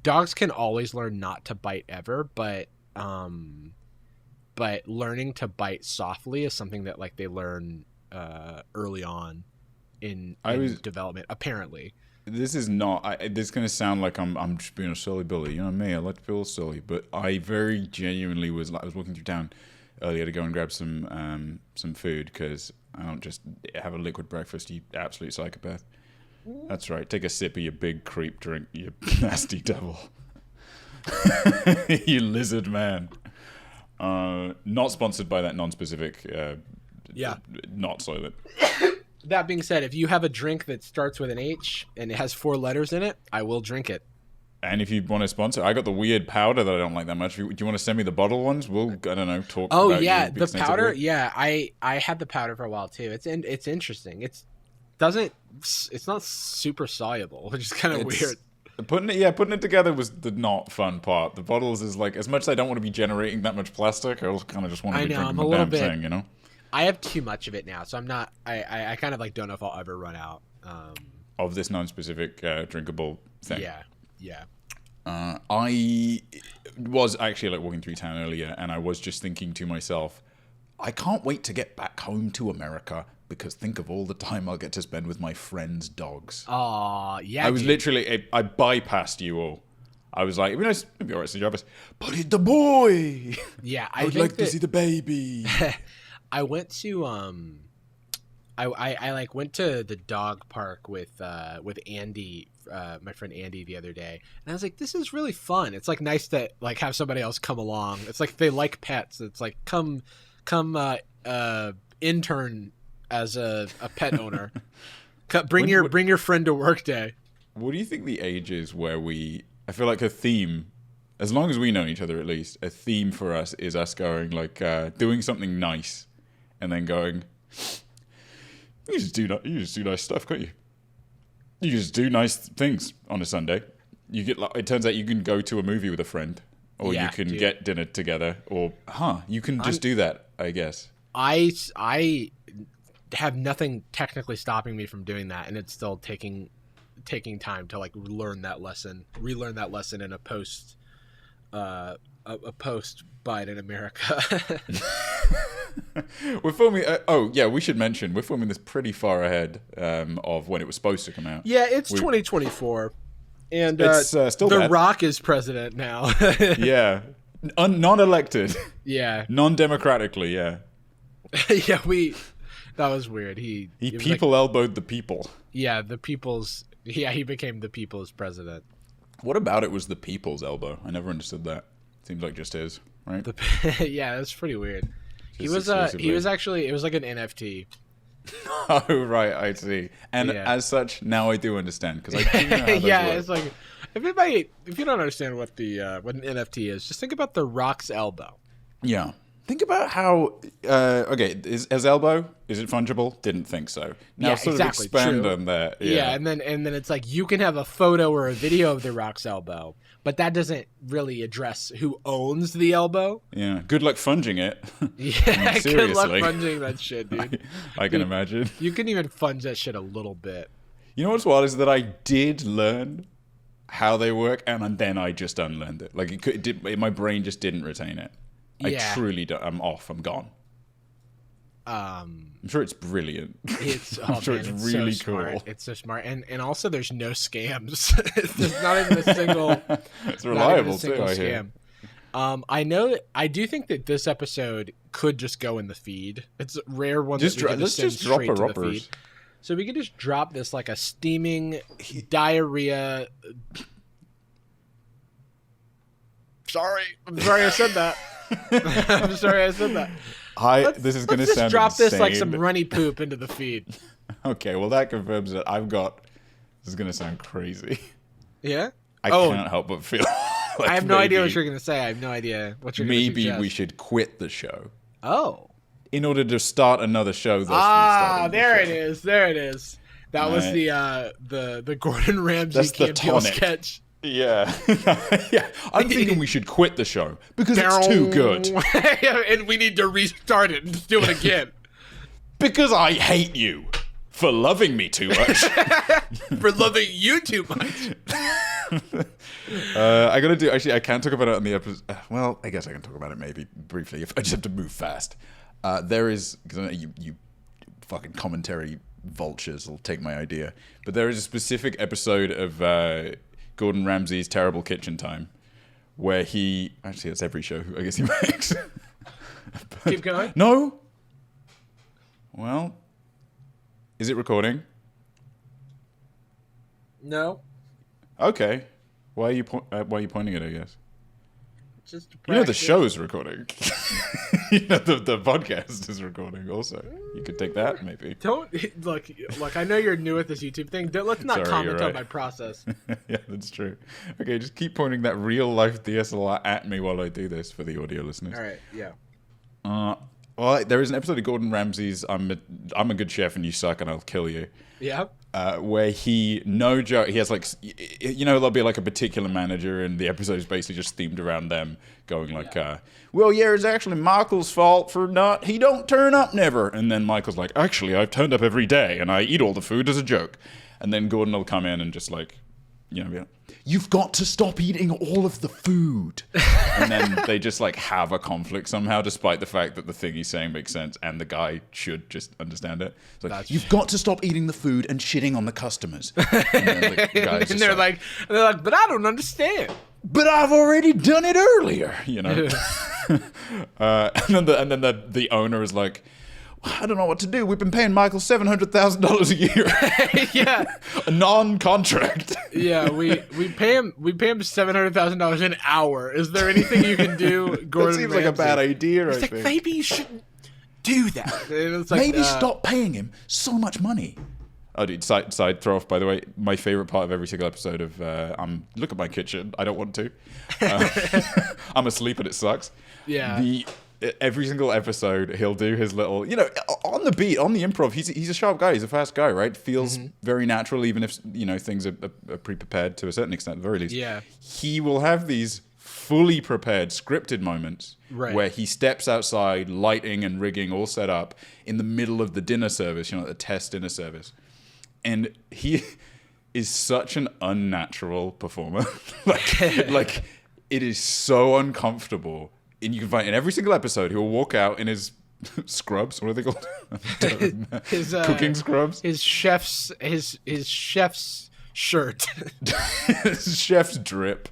dogs can always learn not to bite ever, but learning to bite softly is something that like they learn early on in development, apparently. this is not. This is gonna sound like I'm just being a silly Billy. You know me. I like to feel silly, but I very genuinely was walking through town earlier to go and grab some food because I don't just have a liquid breakfast. You absolute psychopath. That's right. Take a sip of your big creep drink. You nasty devil. You lizard man. Not sponsored by that non-specific. Not soylent. That being said, if you have a drink that starts with an H and it has 4 letters in it, I will drink it. And if you want to sponsor, I got the weird powder that I don't like that much. Do you want to send me the bottle ones? We'll, I don't know, talk Oh, about yeah, you the powder. extensively. Yeah, I had the powder for a while too. It's interesting. It's not super soluble, which is kind of weird. Putting it together was the not fun part. The bottles is like, as much as I don't want to be generating that much plastic, I also kind of just want to be drinking the damn thing, you know? I have too much of it now, so I'm not. I kind of like don't know if I'll ever run out. Of this non-specific drinkable thing. Yeah. I was actually like walking through town earlier, and I was just thinking to myself, I can't wait to get back home to America because think of all the time I'll get to spend with my friends' dogs. Oh, yeah. I was literally, I bypassed you all. I was like, it'd be all right, so Jarvis, but it's the boy. Yeah, I would like to see the baby. I went to I like went to the dog park with Andy, my friend Andy, the other day, and I was like, this is really fun. It's like nice to like have somebody else come along. It's like they like pets. It's like come intern as a pet owner. Bring your friend to work day. What do you think the age is where I feel like a theme, as long as we know each other at least, a theme for us is us going like doing something nice and then going, you just do nice stuff, can't you? You just do nice things on a Sunday. You get it turns out you can go to a movie with a friend, or you can get dinner together, or you can just do that, I guess. I have nothing technically stopping me from doing that, and it's still taking time to like relearn that lesson in a post Biden America. We're filming. We should mention we're filming this pretty far ahead of when it was supposed to come out. Yeah, it's 2024, and it's still The bad. Rock is president now. Yeah, non-elected. Yeah, non-democratically. Yeah. Yeah, that was weird. He people elbowed the people. Yeah, the people's. Yeah, he became the people's president. What about it was the people's elbow? I never understood that. Seems like just his, right? Yeah, that's pretty weird. He was actually, it was like an NFT. Oh, right, I see. And as such, now I do understand because I do know how those work. It's like if you don't understand what an NFT is, just think about the Rock's elbow. Yeah. Think about how is elbow, is it fungible? Didn't think so. Now sort of expand on that. Yeah, and then it's like you can have a photo or a video of the Rock's elbow, but that doesn't really address who owns the elbow. Yeah. Good luck funging it. Yeah, good luck funging that shit, dude. I can imagine. You can even funge that shit a little bit. You know what's wild is that I did learn how they work, and then I just unlearned it. Like my brain just didn't retain it. I truly don't. I'm off. I'm gone. I'm sure it's brilliant. I'm sure it's really so cool. Smart. It's so smart, and also there's no scams. There's not even a single. It's reliable too. I hear. I do think that this episode could just go in the feed. It's a rare one. Let's just drop a roppers. So we could just drop this like a steaming diarrhea. I'm sorry I said that. I'm sorry I said that. This is going to sound Let's drop insane. this like some runny poop into the feed. Okay, well that confirms that this is going to sound crazy. Yeah? I can't help but feel like I have no idea what you're going to say. I have no idea what you're going to suggest. Maybe we should quit the show. Oh. In order to start another show. There it is. That was the Gordon Ramsay Campbell sketch. Yeah. Yeah. I'm thinking we should quit the show because it's too good. And we need to restart it and just do it again. Because I hate you for loving me too much. For loving you too much. I gotta do. Actually, I can't talk about it on the episode. Well, I guess I can talk about it maybe briefly. If I just have to move fast. There is you fucking commentary vultures will take my idea. But there is a specific episode of Gordon Ramsay's Terrible Kitchen Time where he... Actually, that's every show I guess he makes. Keep going. No? Well, is it recording? No. Okay. Why are you pointing it, I guess? Just you know the show's recording. You know the podcast is recording also. You could take that maybe. Don't look. I know you're new at this YouTube thing. Let's not comment on my process. Yeah, that's true. Okay, just keep pointing that real life DSLR at me while I do this for the audio listeners. All right. Yeah. Well, there is an episode of Gordon Ramsay's I'm a good chef and you suck and I'll kill you. Yeah. Where he has like, you know, there'll be like a particular manager and the episode is basically just themed around them going like, well, yeah, it's actually Michael's fault for he don't turn up never. And then Michael's like, actually, I've turned up every day and I eat all the food as a joke. And then Gordon will come in and just like, you know, be like, you've got to stop eating all of the food. And then they just like have a conflict somehow, despite the fact that the thing he's saying makes sense and the guy should just understand it. It's like, you've got to stop eating the food and shitting on the customers. And then the guy's and they're like, but I don't understand. But I've already done it earlier, you know. And then the owner is like, I don't know what to do. We've been paying Michael $700,000 a year. Yeah, a non-contract. Yeah, we pay him $700,000 an hour. Is there anything you can do, Gordon? That seems like a bad idea. It's like maybe you shouldn't do that. It's like, maybe stop paying him so much money. Oh, dude, side throw off, by the way. My favorite part of every single episode of look at my kitchen. I don't want to. I'm asleep and it sucks. Yeah. Every single episode, he'll do his little, you know, on the beat, on the improv. He's a sharp guy. He's a fast guy, right? Feels very natural, even if, you know, things are pre-prepared to a certain extent, at the very least. Yeah. He will have these fully prepared, scripted moments where he steps outside, lighting and rigging all set up in the middle of the dinner service, you know, the test dinner service. And he is such an unnatural performer. like, it is so uncomfortable. And you can find in every single episode, he will walk out in his scrubs. What are they called? His cooking scrubs. His chef's shirt. His chef's drip.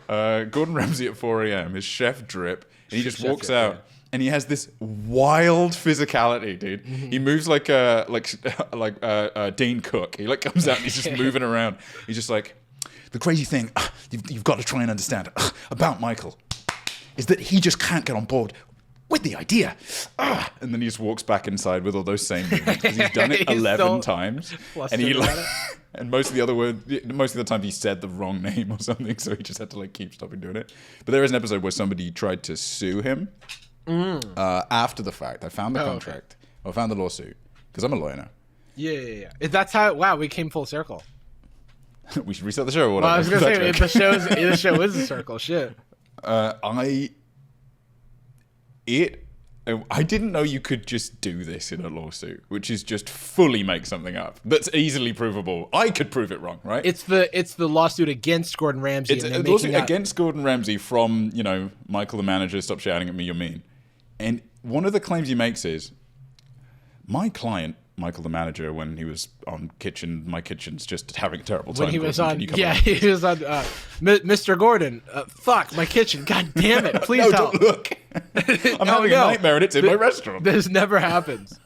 Gordon Ramsay at 4 a.m. His chef drip, and he just walks out, and he has this wild physicality, dude. He moves like Dane Cook. He like comes out, and he's just moving around. He's just like, the crazy thing you've got to try and understand about Michael is that he just can't get on board with the idea. And then he just walks back inside with all those same movements because he's done it 11 times. And he and most of the time he said the wrong name or something, so he just had to like keep stopping doing it. But there is an episode where somebody tried to sue him after the fact. I found the contract. Okay. I found the lawsuit because I'm a lawyer now. Yeah. That's how. Wow, we came full circle. We should reset the show. Or well, I was gonna say the show is a circle. Shit. I didn't know you could just do this in a lawsuit, which is just fully make something up. That's easily provable. I could prove it wrong, right? It's the lawsuit against Gordon Ramsay. It's a lawsuit against Gordon Ramsay from, you know, Michael the manager, stop shouting at me, you're mean. And one of the claims he makes is, my client, Michael the manager, when he was on My Kitchen's just having a terrible time. When he was on, he was on Mr. Gordon, fuck, my kitchen, god damn it, please help. Don't look. I'm having a nightmare and it's in my restaurant. This never happens.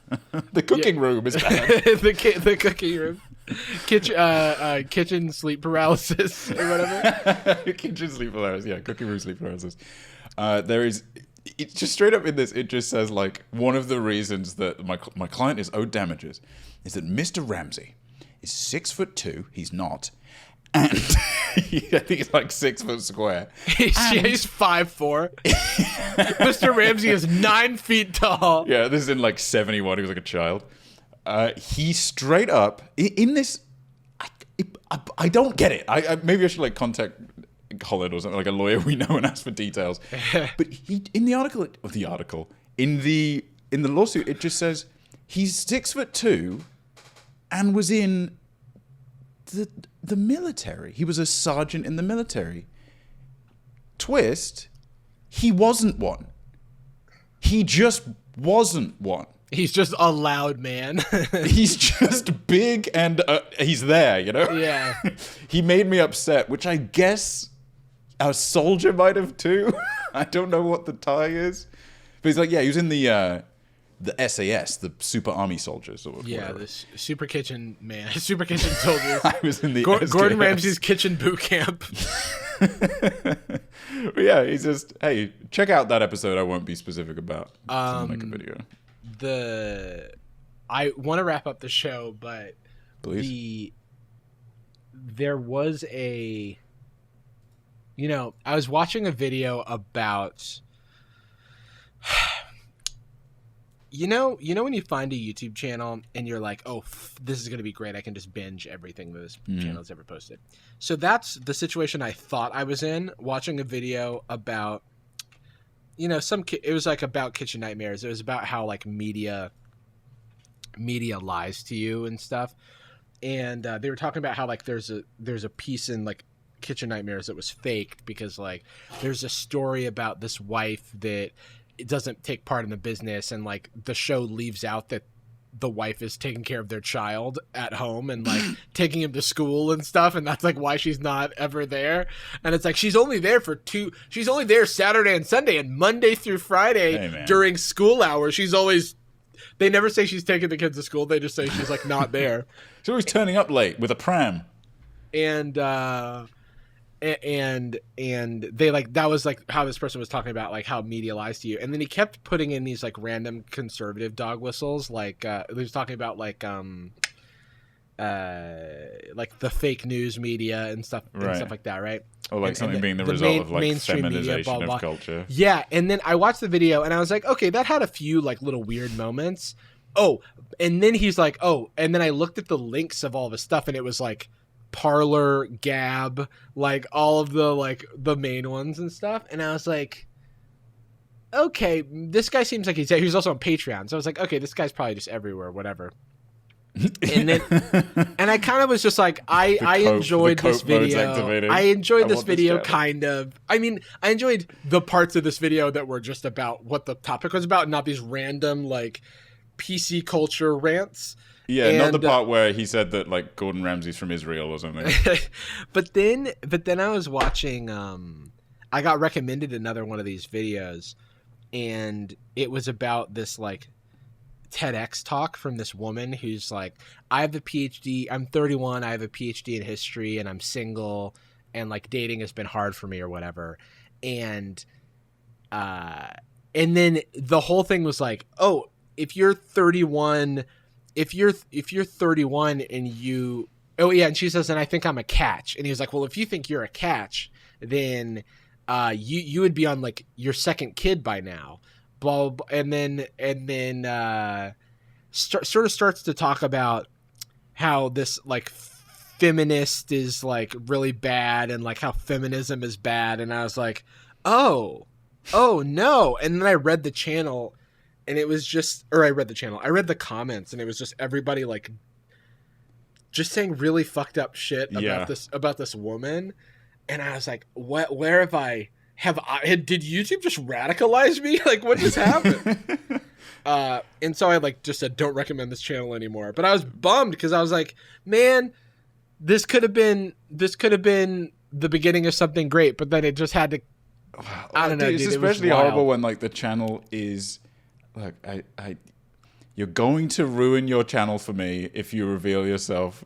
The cooking room is bad. the cooking room. Kitchen sleep paralysis or whatever. Kitchen sleep paralysis, yeah, cooking room sleep paralysis. There is... It's just straight up in this, it just says like, one of the reasons that my client is owed damages is that Mr. Ramsay is 6'2", he's not, and I think he's like 6 foot square. He's 5'4". Mr. Ramsay is 9 feet tall. Yeah, this is in like 71, he was like a child. He straight up, in this, I don't get it. Maybe I should like contact Holland or something, like a lawyer we know, and ask for details. But he in the lawsuit, it just says he's 6'2" and was in the military. He was a sergeant in the military. Twist, he wasn't one. He just wasn't one. He's just a loud man. He's just big and he's there, you know? Yeah. He made me upset, which I guess a soldier might have too. I don't know what the tie is. But he's like, yeah, he was in the SAS, the Super Army Soldiers. Or yeah, whatever. the Super Kitchen man. Super Kitchen Soldiers. I was in the Gordon Ramsay's Kitchen Boot Camp. Yeah, he's just, hey, check out that episode I won't be specific about. I'll make a video. I want to wrap up the show, but Please. There was I was watching a video about you know when you find a YouTube channel and you're like, oh, this is going to be great, I can just binge everything that this channel's ever posted. So that's the situation I thought I was in, watching a video about it was like about kitchen nightmares. It was about how like media lies to you and stuff. And they were talking about how like there's a piece in like Kitchen Nightmares that was faked because like there's a story about this wife that it doesn't take part in the business, and like the show leaves out that the wife is taking care of their child at home and like taking him to school and stuff, and that's like why she's not ever there. And it's like she's only there Saturday and Sunday, and Monday through Friday during school hours they never say she's taking the kids to school, they just say she's like not there. She's always turning up late with a pram. And they like, that was like how this person was talking about like how media lies to you. And then he kept putting in these like random conservative dog whistles, like he was talking about like the fake news media and stuff like that, right? Or like something being the result of like feminization of culture. Yeah, and then I watched the video and I was like, okay, that had a few like little weird moments. Oh, and then he's like, oh, and then I looked at the links of all the stuff and it was like Parler, Gab, like all of the like the main ones and stuff, and I was like, okay, this guy seems like he's also on Patreon, so I was like, okay, this guy's probably just everywhere, whatever. And then and I kind of was just like, I enjoyed this video. I enjoyed this video kind of. I mean, I enjoyed the parts of this video that were just about what the topic was about, not these random like PC culture rants. Yeah, and, not the part where he said that like Gordon Ramsay's from Israel or something. But then I was watching. I got recommended another one of these videos, and it was about this like TEDx talk from this woman who's like, I have a PhD. I'm 31. I have a PhD in history, and I'm single, and like dating has been hard for me or whatever. And then the whole thing was like, oh, if you're 31. If you're 31 and you, oh yeah, and she says, and I think I'm a catch. And he was like, well, if you think you're a catch, then you would be on like your second kid by now. Blah, blah, blah. And then sort of starts to talk about how this like feminist is like really bad and like how feminism is bad. And I was like, oh no. And then I read the channel. And it was just, or I read the comments, and it was just everybody like just saying really fucked up shit about this woman. And I was like, where did YouTube just radicalize me? Like, what just happened? And so I like just said, don't recommend this channel anymore. But I was bummed because I was like, man, this could have been the beginning of something great, but then it just had to, I don't know. It's especially horrible when like the channel is, look, you're going to ruin your channel for me if you reveal yourself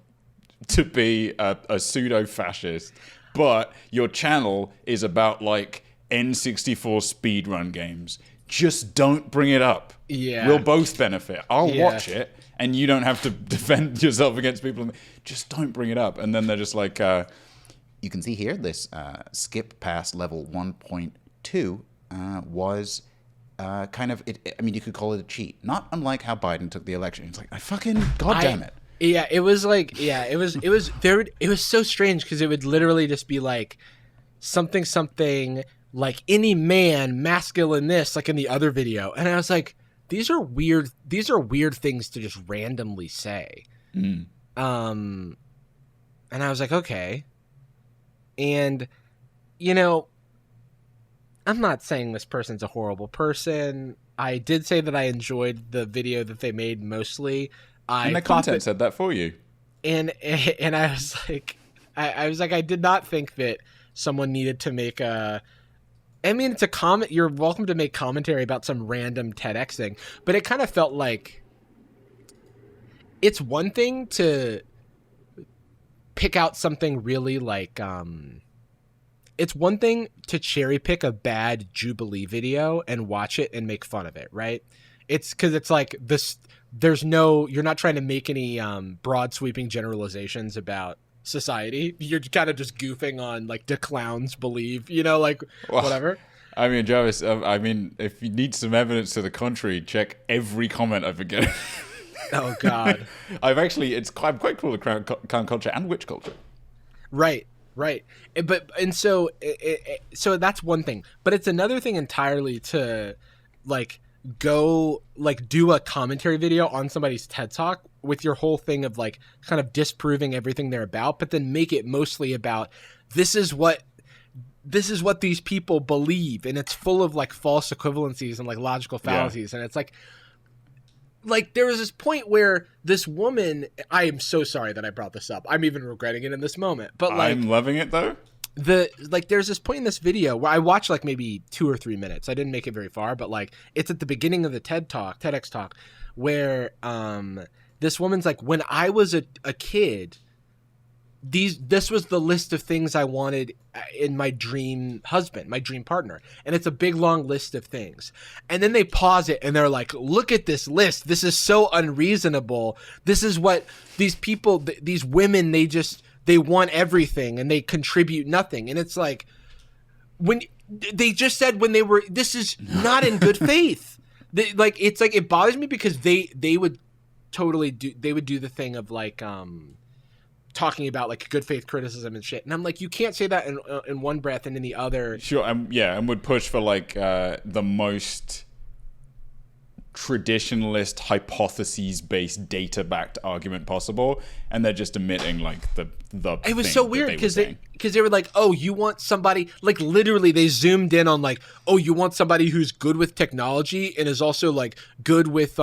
to be a pseudo-fascist, but your channel is about like N64 speedrun games. Just don't bring it up. Yeah. We'll both benefit. I'll watch it, and you don't have to defend yourself against people. Just don't bring it up. And then they're just like, you can see here, this skip past level 1.2 was... kind of, I mean, you could call it a cheat. Not unlike how Biden took the election. It's like, goddamn it. Yeah, it was like, yeah, it was so strange because it would literally just be like something like any man, masculine this, like in the other video. And I was like, these are weird things to just randomly say. And I was like, okay. And, you know, I'm not saying this person's a horrible person. I did say that I enjoyed the video that they made mostly. And the content said that for you. And I was like, I did not think that someone needed to make a. I mean, it's a comment. You're welcome to make commentary about some random TEDx thing, but it kind of felt like it's one thing to pick out something really like. It's one thing to cherry pick a bad Jubilee video and watch it and make fun of it, right? It's because it's like this. You're not trying to make any broad sweeping generalizations about society. You're kind of just goofing on like do clowns believe, whatever. I mean, Jarvis, if you need some evidence to the contrary, check every comment I forget. Oh God. I'm quite cool with clown culture and witch culture. Right. So that's one thing, but it's another thing entirely to like go like do a commentary video on somebody's TED Talk with your whole thing of like kind of disproving everything they're about, but then make it mostly about this is what these people believe, and it's full of like false equivalencies and like logical fallacies. And it's like there was this point where this woman, I am so sorry that I brought this up, I'm even regretting it in this moment, but like I'm loving it though. There's this point in this video where I watched like maybe 2 or 3 minutes. I didn't make it very far, but like it's at the beginning of the TEDx talk where this woman's like, when I was a kid, this was the list of things I wanted in my dream husband, my dream partner. And it's a big long list of things. And then they pause it and they're like, look at this list. This is so unreasonable. This is what these people, these women, they want everything and they contribute nothing. And it's like, when they just said this is not in good faith. It bothers me because they would totally do the thing of like, talking about like good faith criticism and shit. And I'm like, you can't say that in one breath and in the other. Sure. And would push for like, the most traditionalist hypotheses-based data-backed argument possible, and they're just omitting like the it was so weird because they were like, oh, you want somebody, like literally they zoomed in on like, oh, you want somebody who's good with technology and is also like good with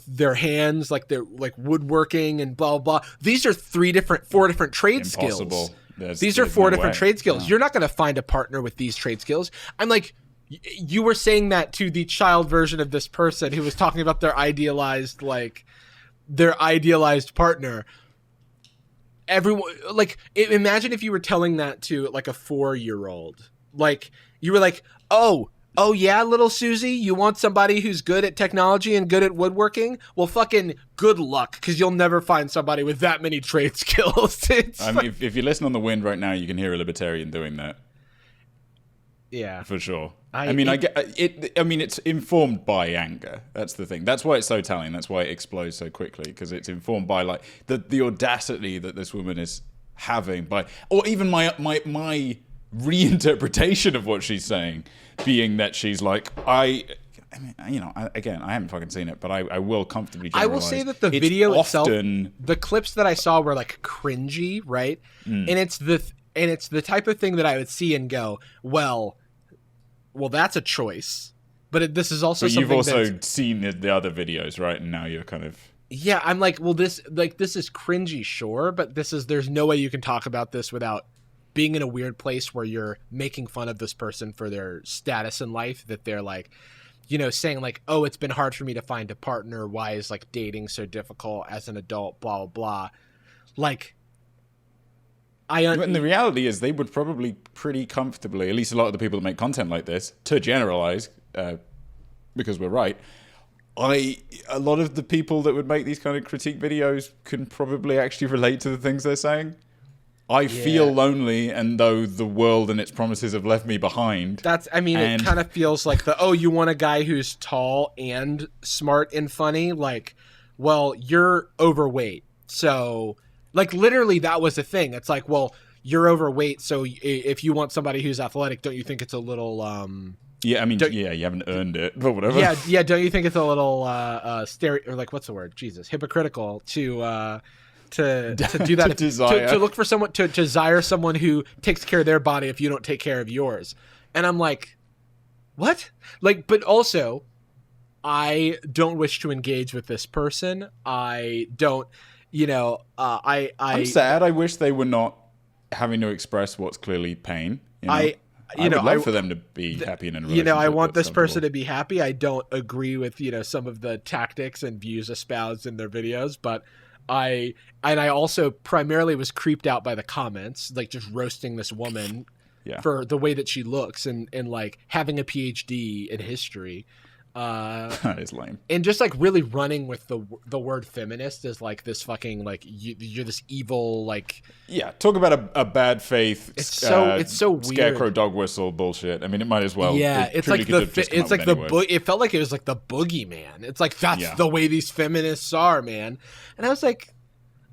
their hands, like they're like woodworking and blah blah. These are 4 different trade skills. These are 4 different trade skills. You're not going to find a partner with these trade skills. I'm like, you were saying that to the child version of this person who was talking about their idealized partner. Everyone, like, imagine if you were telling that to like a 4-year-old. Like, you were like, oh yeah, little Susie, you want somebody who's good at technology and good at woodworking? Well, fucking good luck, because you'll never find somebody with that many trade skills. If you listen on the wind right now, you can hear a libertarian doing that. Yeah, for sure. I get it. I mean, it's informed by anger. That's the thing. That's why it's so telling. That's why it explodes so quickly, because it's informed by like the audacity that this woman is having by, or even my reinterpretation of what she's saying, being that she's like, I haven't fucking seen it, but I will comfortably generalize. I will say that the video itself, the clips that I saw were like cringy, right? And it's the type of thing that I would see and go, well, that's a choice. But this is also something. But you've also seen the other videos, right? And now you're kind of. Yeah, I'm like, well, this is cringy, sure, but there's no way you can talk about this without being in a weird place where you're making fun of this person for their status in life, that they're like, saying like, oh, it's been hard for me to find a partner. Why is like dating so difficult as an adult? Blah, blah, blah. Like, and the reality is they would probably pretty comfortably, at least a lot of the people that make content like this, to generalize, because we're right, a lot of the people that would make these kind of critique videos can probably actually relate to the things they're saying. I feel lonely, and though the world and its promises have left me behind. It kind of feels like you want a guy who's tall and smart and funny. Like, well, you're overweight. So, like, literally that was the thing. It's like, well, you're overweight. So if you want somebody who's athletic, don't you think it's a little, you haven't earned it, but whatever. Yeah. Don't you think it's a little, or like, what's the word? Jesus, hypocritical to do that, to look for someone, to desire someone who takes care of their body if you don't take care of yours. And I'm like, what? Like, but also, I don't wish to engage with this person. I don't, I'm sad. I wish they were not having to express what's clearly pain. I would love for them to be happy in a relationship. I want this person to be happy. I don't agree with, some of the tactics and views espoused in their videos, but I also primarily was creeped out by the comments, like just roasting this woman for the way that she looks and like having a PhD in history. That is lame. And just like really running with the word feminist as like this fucking like you're this evil like talk about a bad faith. It's so weird. Scarecrow dog whistle bullshit. I mean, it might as well. Yeah, it felt like it was like the boogeyman. It's like that's the way these feminists are, man. And I was like,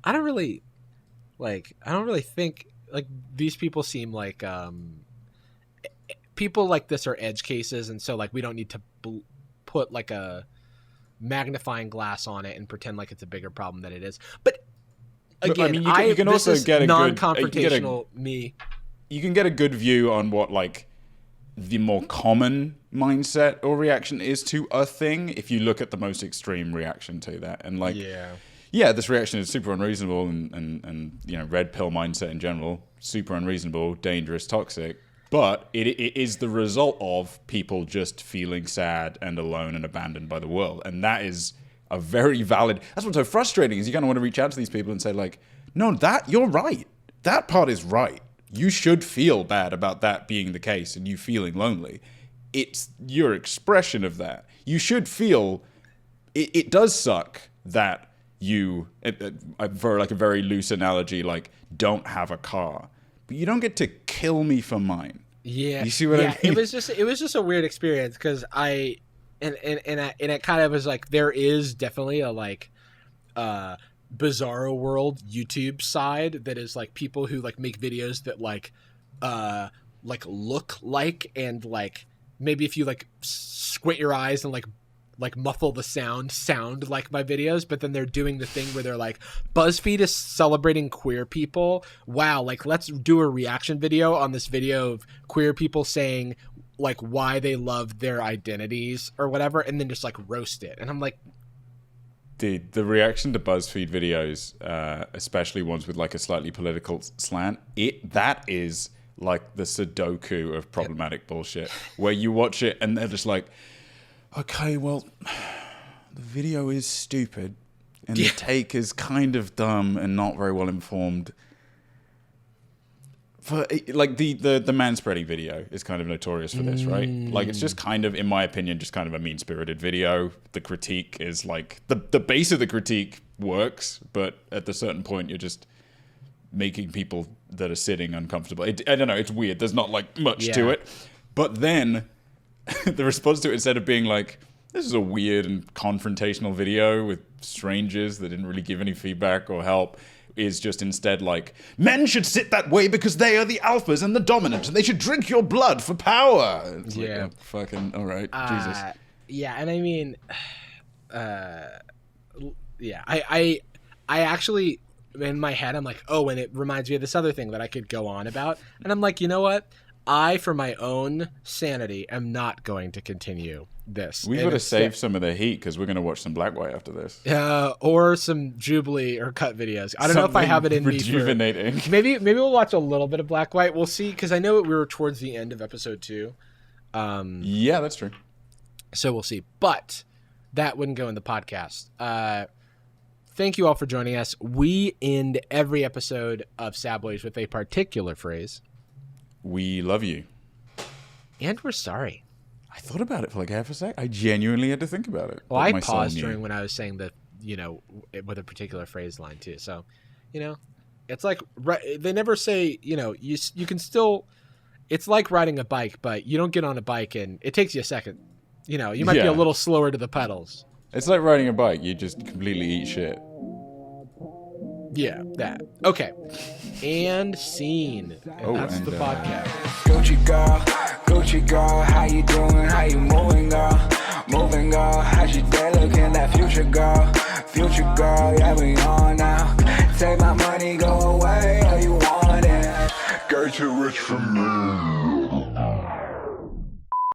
I don't really think like these people seem like people like this are edge cases, and so like we don't need to put like a magnifying glass on it and pretend like it's a bigger problem than it is. But again, I mean, you can also get a non-confrontational me. You can get a good view on what like the more common mindset or reaction is to a thing if you look at the most extreme reaction to that. And like, this reaction is super unreasonable and red pill mindset in general, super unreasonable, dangerous, toxic. But it is the result of people just feeling sad and alone and abandoned by the world. And that is a very valid... That's what's so frustrating is you kind of want to reach out to these people and say like, no, you're right. That part is right. You should feel bad about that being the case and you feeling lonely. It's your expression of that. You should feel... It does suck that you, for like a very loose analogy, like don't have a car. But you don't get to kill me for mine. Yeah, you see what I mean? It was just a weird experience because it kind of was like there is definitely a like bizarro world YouTube side that is like people who like make videos that like look like and like maybe if you like squint your eyes and like muffle the sound like my videos, but then they're doing the thing where they're like, BuzzFeed is celebrating queer people. Wow, like let's do a reaction video on this video of queer people saying like why they love their identities or whatever, and then just like roast it. And I'm like, dude, the reaction to BuzzFeed videos, especially ones with like a slightly political slant, that is like the Sudoku of problematic bullshit, where you watch it and they're just like, okay, well, the video is stupid, and the take is kind of dumb and not very well informed. For like the manspreading video is kind of notorious for this, right? Like it's just kind of, in my opinion, just kind of a mean-spirited video. The critique is like the base of the critique works, but at a certain point, you're just making people that are sitting uncomfortable. I don't know. It's weird. There's not like much to it, but then. The response to it, instead of being like, this is a weird and confrontational video with strangers that didn't really give any feedback or help, is just instead like, men should sit that way because they are the alphas and the dominant and they should drink your blood for power. It's like, oh, fucking, all right, Jesus. Yeah, and I mean, I actually, in my head, I'm like, oh, and it reminds me of this other thing that I could go on about. And I'm like, you know what? I, for my own sanity, am not going to continue this. We've got to save some of the heat because we're going to watch some Black White after this. Or some Jubilee or cut videos. I don't know if I have it in rejuvenating. Me. Maybe we'll watch a little bit of Black White. We'll see, because I know we were towards the end of episode 2. Yeah, that's true. So we'll see. But that wouldn't go in the podcast. Thank you all for joining us. We end every episode of Sad Boys with a particular phrase. We love you. And we're sorry. I thought about it for like half a sec. I genuinely had to think about it. Well, I paused during when I was saying that, with a particular phrase line too. So, it's like, they never say, you can still, it's like riding a bike, but you don't get on a bike and it takes you a second. You might be a little slower to the pedals. It's like riding a bike. You just completely eat shit. Yeah, that. Okay. And scene. And that's the podcast. Gucci girl, how you doing? How you moving, girl? Moving, girl. How's your day looking? That future girl, yeah, we on now. Take my money, go away, all you want it. Girl, too rich for me.